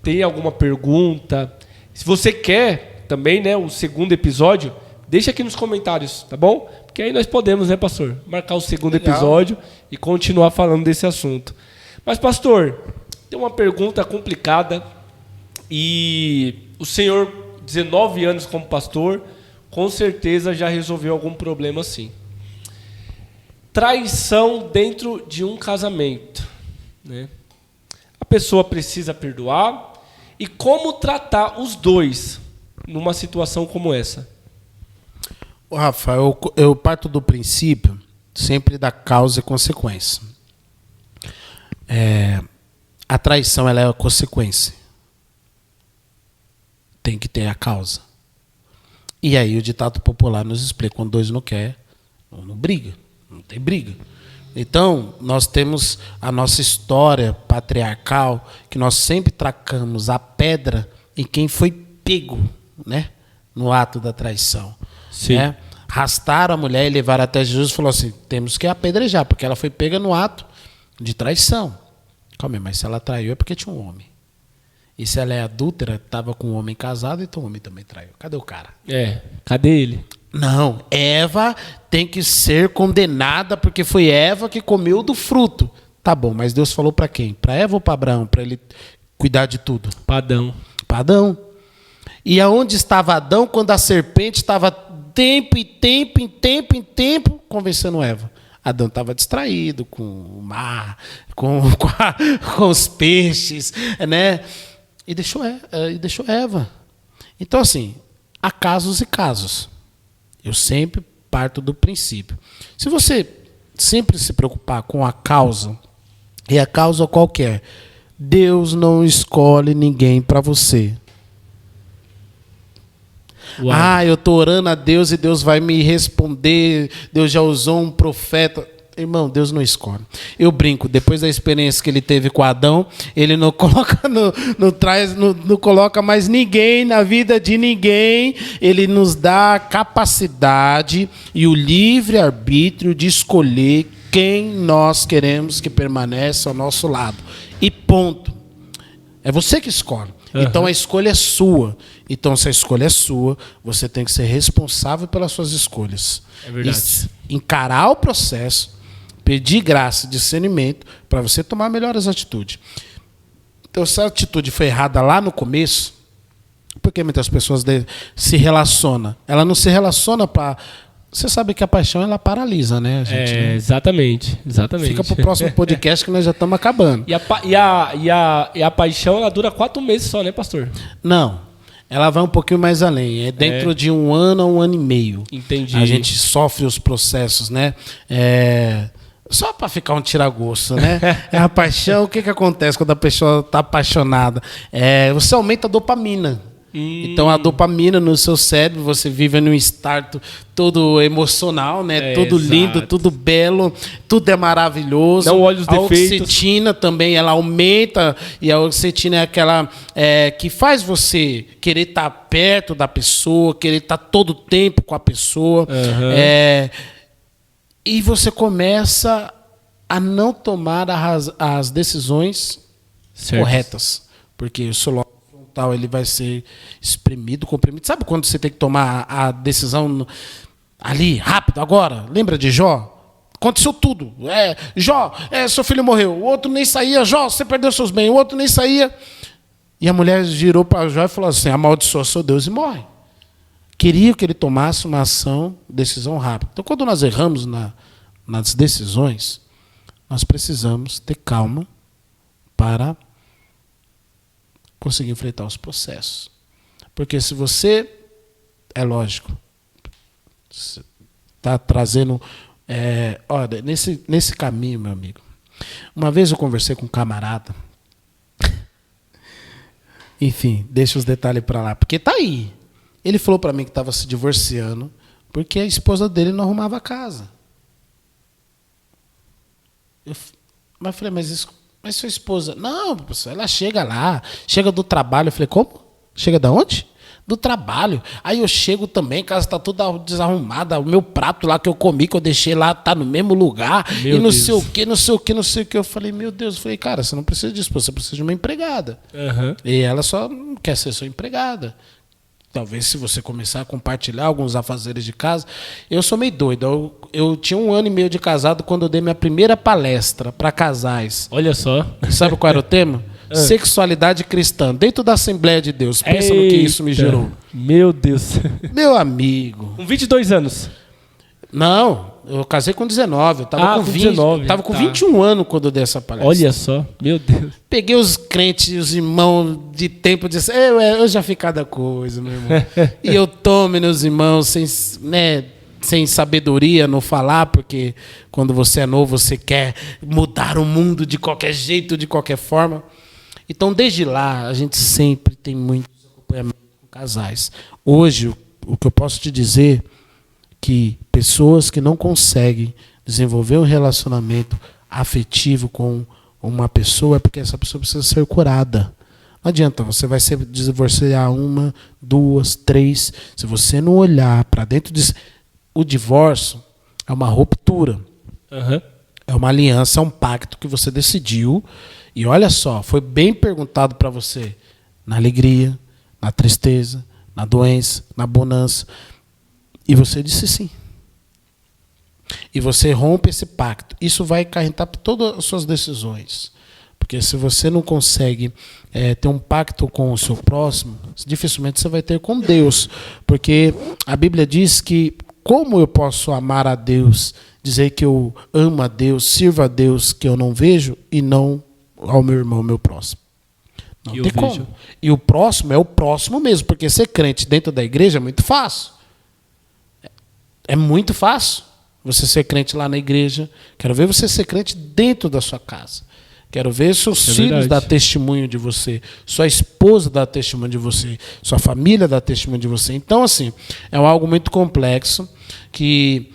tem alguma pergunta, se você quer também, né, o segundo episódio, deixa aqui nos comentários, tá bom? Porque aí nós podemos, né, pastor, marcar o segundo episódio e continuar falando desse assunto. Mas, pastor, tem uma pergunta complicada e o senhor, 19 anos como pastor, com certeza já resolveu algum problema assim. Traição dentro de um casamento, né? A pessoa precisa perdoar e como tratar os dois numa situação como essa? Rafa, eu parto do princípio sempre da causa e consequência. A traição ela é a consequência. Tem que ter a causa. E aí o ditado popular nos explica, quando dois não quer, não briga, não tem briga. Então, nós temos a nossa história patriarcal, que nós sempre tracamos a pedra em quem foi pego, né, no ato da traição. Sim. Né? Arrastaram a mulher e levaram até Jesus e falou assim, temos que apedrejar, porque ela foi pega no ato de traição. Calma aí, mas se ela traiu é porque tinha um homem. E se ela é adúltera, estava com um homem casado, então o homem também traiu. Cadê o cara? Cadê ele? Não, Eva tem que ser condenada porque foi Eva que comeu do fruto. Tá bom, mas Deus falou para quem? Para Eva ou para Abraão? Para ele cuidar de tudo? Para Adão. Para Adão. E aonde estava Adão quando a serpente estava tempo convencendo Eva? Adão estava distraído com o mar, com os peixes, né? E deixou Eva. Então, assim, há casos e casos. Eu sempre parto do princípio. Se você sempre se preocupar com a causa, e a causa qualquer, Deus não escolhe ninguém para você. Uau. Ah, eu estou orando a Deus e Deus vai me responder. Deus já usou um profeta. Irmão, Deus não escolhe. Eu brinco, depois da experiência que ele teve com Adão, ele não coloca, não coloca mais ninguém na vida de ninguém. Ele nos dá a capacidade e o livre-arbítrio de escolher quem nós queremos que permaneça ao nosso lado. E ponto. É você que escolhe. Uhum. Então a escolha é sua. Então, se a escolha é sua, você tem que ser responsável pelas suas escolhas. É verdade. E encarar o processo, pedir graça e discernimento para você tomar melhores atitudes. Então, se a atitude foi errada lá no começo, porque muitas pessoas se relacionam. Ela não se relaciona para... Você sabe que a paixão, ela paralisa, né, gente? Né? Exatamente. Fica para o próximo podcast que nós já estamos acabando. E a paixão, ela dura 4 meses só, né, pastor? Não. Ela vai um pouquinho mais além. É dentro de 1 ano a 1 ano e meio. Entendi. A gente sofre os processos, né? Só para ficar um tiragosto, né? A paixão, o que acontece quando a pessoa está apaixonada? Você aumenta a dopamina. Então a dopamina no seu cérebro, você vive num estado todo emocional, né? Tudo lindo, tudo belo, tudo é maravilhoso. Não olha os defeitos. A oxetina também, ela aumenta, e a oxetina é aquela que faz você querer estar perto da pessoa, querer estar todo o tempo com a pessoa. Uhum. E você começa a não tomar as decisões corretas, porque o seu lobo frontal ele vai ser espremido, comprimido. Sabe quando você tem que tomar a decisão ali, rápido, agora? Lembra de Jó? Aconteceu tudo. Jó, seu filho morreu. O outro nem saía. Jó, você perdeu seus bens. O outro nem saía. E a mulher girou para Jó e falou assim: amaldiçoa seu Deus e morre. Queria que ele tomasse uma decisão rápida. Então, quando nós erramos nas decisões, nós precisamos ter calma para conseguir enfrentar os processos. Porque se você, é lógico, está trazendo... olha, nesse caminho, meu amigo, uma vez eu conversei com um camarada, enfim, deixa os detalhes para lá, porque tá aí. Ele falou para mim que estava se divorciando porque a esposa dele não arrumava a casa. Mas eu falei, mas sua esposa... Não, professor, ela chega lá, chega do trabalho. Eu falei, como? Chega de onde? Do trabalho. Aí eu chego também, a casa está toda desarrumada, o meu prato lá que eu comi, que eu deixei lá, está no mesmo lugar, meu e não Deus. sei o que, não sei o que, não sei o que. Eu falei, meu Deus, eu falei, cara, você não precisa disso, você precisa de uma empregada. Uhum. E ela só não quer ser sua empregada. Talvez se você começar a compartilhar alguns afazeres de casa... Eu sou meio doido. Eu tinha 1 ano e meio de casado quando eu dei minha primeira palestra para casais. Olha só. Sabe qual era o tema? Sexualidade cristã. Dentro da Assembleia de Deus. Pensa no que isso me gerou. Meu Deus. Meu amigo. Com 22 anos. Não, eu casei com 19. Eu estava com 20. 19. Estava com 21 anos quando eu dei essa palestra. Olha só. Meu Deus. Peguei os crentes, os irmãos de tempo e disse, eu já fiz cada coisa, meu irmão. E eu tomo meus irmãos sem sabedoria no falar, porque quando você é novo, você quer mudar o mundo de qualquer jeito, de qualquer forma. Então, desde lá, a gente sempre tem muitos acompanhamentos com casais. Hoje, o que eu posso te dizer que pessoas que não conseguem desenvolver um relacionamento afetivo com uma pessoa é porque essa pessoa precisa ser curada. Não adianta, você vai se divorciar 1, 2, 3. Se você não olhar para dentro disso... O divórcio é uma ruptura. Uhum. É uma aliança, é um pacto que você decidiu. E olha só, foi bem perguntado para você na alegria, na tristeza, na doença, na bonança. E você disse sim. E você rompe esse pacto. Isso vai acarretar todas as suas decisões. Porque se você não consegue ter um pacto com o seu próximo, dificilmente você vai ter com Deus. Porque a Bíblia diz que como eu posso amar a Deus, dizer que eu amo a Deus, sirvo a Deus que eu não vejo e não ao meu irmão, meu próximo? Não Eu tem vejo. como. E o próximo é o próximo mesmo, porque ser crente dentro da igreja é muito fácil. É muito fácil você ser crente lá na igreja. Quero ver você ser crente dentro da sua casa. Quero ver seus filhos verdade. dar testemunho de você, sua esposa dar testemunho de você, sua família dar testemunho de você. Então, assim, é algo muito complexo que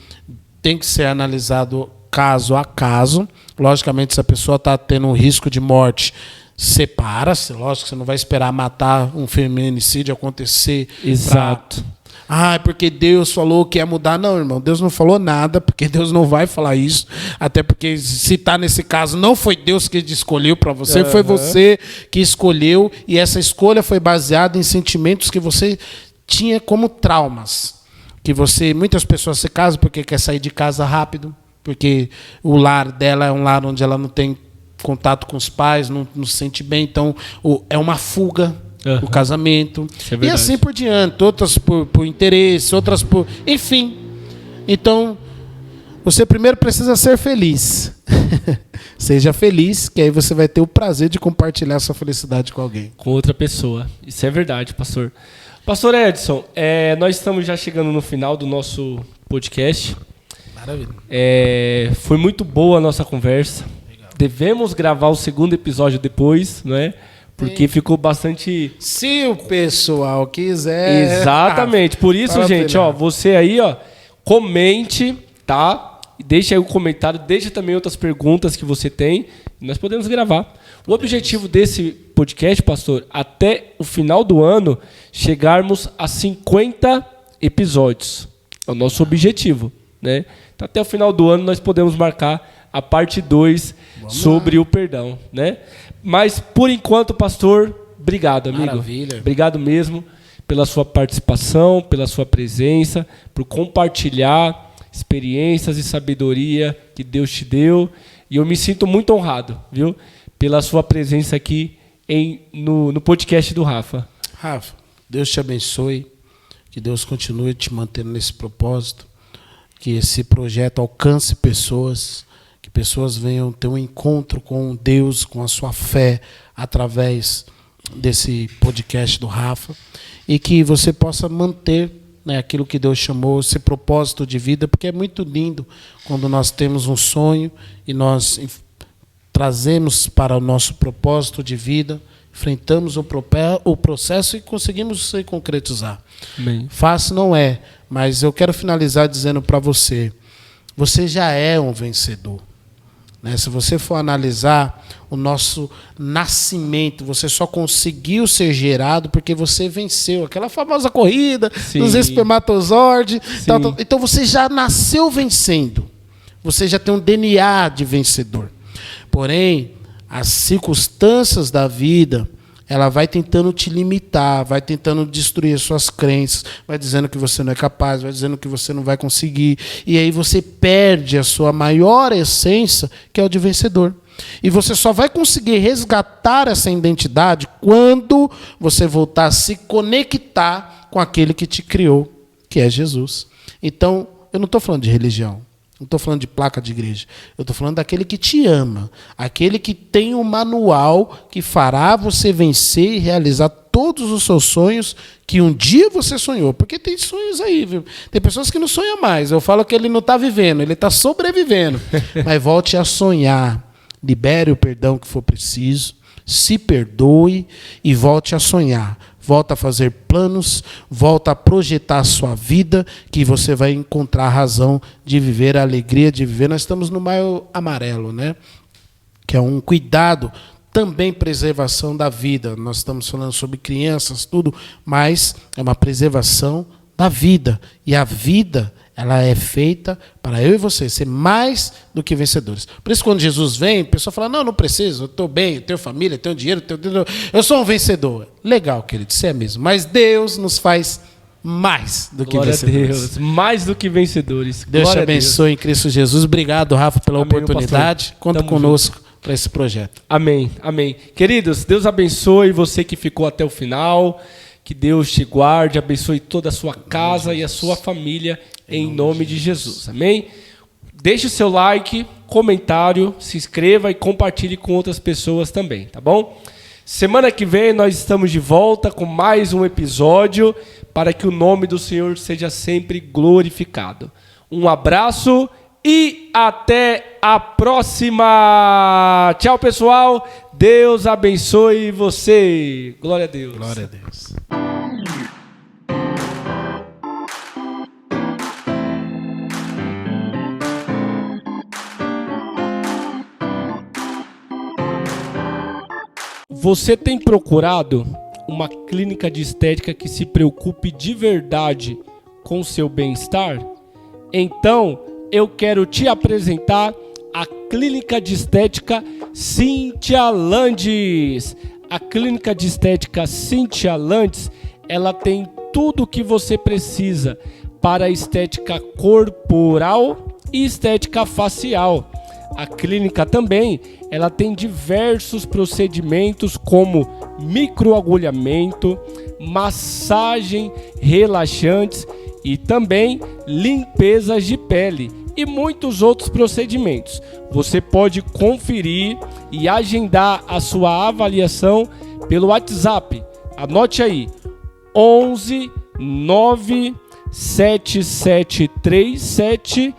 tem que ser analisado caso a caso. Logicamente, se a pessoa está tendo um risco de morte, separa-se. Lógico que você não vai esperar matar um feminicídio acontecer. Exato. Ah, porque Deus falou que ia mudar. Não, irmão, Deus não falou nada, porque Deus não vai falar isso. Até porque, se está nesse caso, não foi Deus que escolheu para você, foi você que escolheu. E essa escolha foi baseada em sentimentos que você tinha como traumas. Que muitas pessoas se casam porque quer sair de casa rápido, porque o lar dela é um lar onde ela não tem contato com os pais, não se sente bem. Então, é uma fuga. O casamento. É e assim por diante. Outras por interesse, outras por... Enfim. Então, você primeiro precisa ser feliz. Seja feliz, que aí você vai ter o prazer de compartilhar sua felicidade com alguém. Com outra pessoa. Isso é verdade, pastor. Pastor Edson, nós estamos já chegando no final do nosso podcast. Maravilha. Foi muito boa a nossa conversa. Legal. Devemos gravar o segundo episódio depois, não é? Porque ficou bastante... Se o pessoal quiser... Exatamente. Por isso, gente, você aí, comente, tá? Deixa aí o comentário, deixa também outras perguntas que você tem. Nós podemos gravar. O objetivo desse podcast, pastor, até o final do ano, chegarmos a 50 episódios. É o nosso objetivo, né? Então, até o final do ano, nós podemos marcar a parte 2 sobre o perdão, né? Mas, por enquanto, pastor, obrigado, amigo. Maravilha. Obrigado mesmo pela sua participação, pela sua presença, por compartilhar experiências e sabedoria que Deus te deu. E eu me sinto muito honrado, viu? Pela sua presença aqui no podcast do Rafa. Rafa, Deus te abençoe. Que Deus continue te mantendo nesse propósito. Que esse projeto alcance pessoas. Que pessoas venham ter um encontro com Deus, com a sua fé, através desse podcast do Rafa. E que você possa manter, né, aquilo que Deus chamou, esse propósito de vida, porque é muito lindo quando nós temos um sonho e nós trazemos para o nosso propósito de vida, enfrentamos o processo e conseguimos se concretizar. Amém. Fácil não é, mas eu quero finalizar dizendo para você, você já é um vencedor. Se você for analisar o nosso nascimento, você só conseguiu ser gerado porque você venceu. Aquela famosa corrida dos espermatozoides. Tal. Então você já nasceu vencendo. Você já tem um DNA de vencedor. Porém, as circunstâncias da vida, ela vai tentando te limitar, vai tentando destruir as suas crenças, vai dizendo que você não é capaz, vai dizendo que você não vai conseguir. E aí você perde a sua maior essência, que é o de vencedor. E você só vai conseguir resgatar essa identidade quando você voltar a se conectar com aquele que te criou, que é Jesus. Então, eu não estou falando de religião. Não estou falando de placa de igreja. Eu estou falando daquele que te ama. Aquele que tem um manual que fará você vencer e realizar todos os seus sonhos que um dia você sonhou. Porque tem sonhos aí, viu? Tem pessoas que não sonham mais. Eu falo que ele não está vivendo, ele está sobrevivendo. Mas volte a sonhar. Libere o perdão que for preciso. Se perdoe e volte a sonhar. Volta a fazer planos, volta a projetar a sua vida, que você vai encontrar a razão de viver, a alegria de viver. Nós estamos no Maio Amarelo, né? Que é um cuidado, também preservação da vida. Nós estamos falando sobre crianças, tudo, mas é uma preservação da vida. E a vida, ela é feita para eu e você ser mais do que vencedores. Por isso, quando Jesus vem, a pessoa fala, não preciso, eu estou bem, eu tenho família, eu tenho dinheiro, eu sou um vencedor. Legal, querido, isso é mesmo. Mas Deus nos faz mais do que vencedores. Deus, mais do que vencedores. Deus te abençoe em Cristo Jesus. Obrigado, Rafa, pela oportunidade. Conta conosco para esse projeto. Amém, amém. Queridos, Deus abençoe você que ficou até o final. Que Deus te guarde, abençoe toda a sua casa e a sua família, em nome de Jesus. Amém? Deixe o seu like, comentário, se inscreva e compartilhe com outras pessoas também, tá bom? Semana que vem nós estamos de volta com mais um episódio para que o nome do Senhor seja sempre glorificado. Um abraço e até a próxima. Tchau, pessoal. Deus abençoe você. Glória a Deus. Glória a Deus. Você tem procurado uma clínica de estética que se preocupe de verdade com o seu bem-estar? Então, eu quero te apresentar a Clínica de Estética Cíntia Landes. A Clínica de Estética Cíntia Landes, ela tem tudo o que você precisa para estética corporal e estética facial. A clínica também, ela tem diversos procedimentos como microagulhamento, massagem relaxantes e também limpezas de pele e muitos outros procedimentos. Você pode conferir e agendar a sua avaliação pelo WhatsApp. Anote aí: 11 9 7737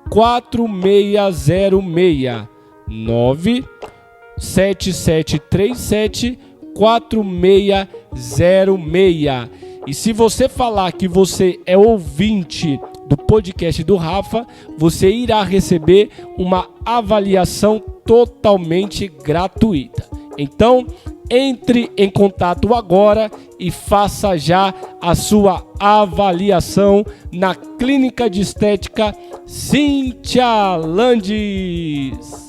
4606 97737 4606. E se você falar que você é ouvinte do podcast do Rafa, você irá receber uma avaliação totalmente gratuita. Então, entre em contato agora e faça já a sua avaliação na Clínica de Estética Cíntia Landes.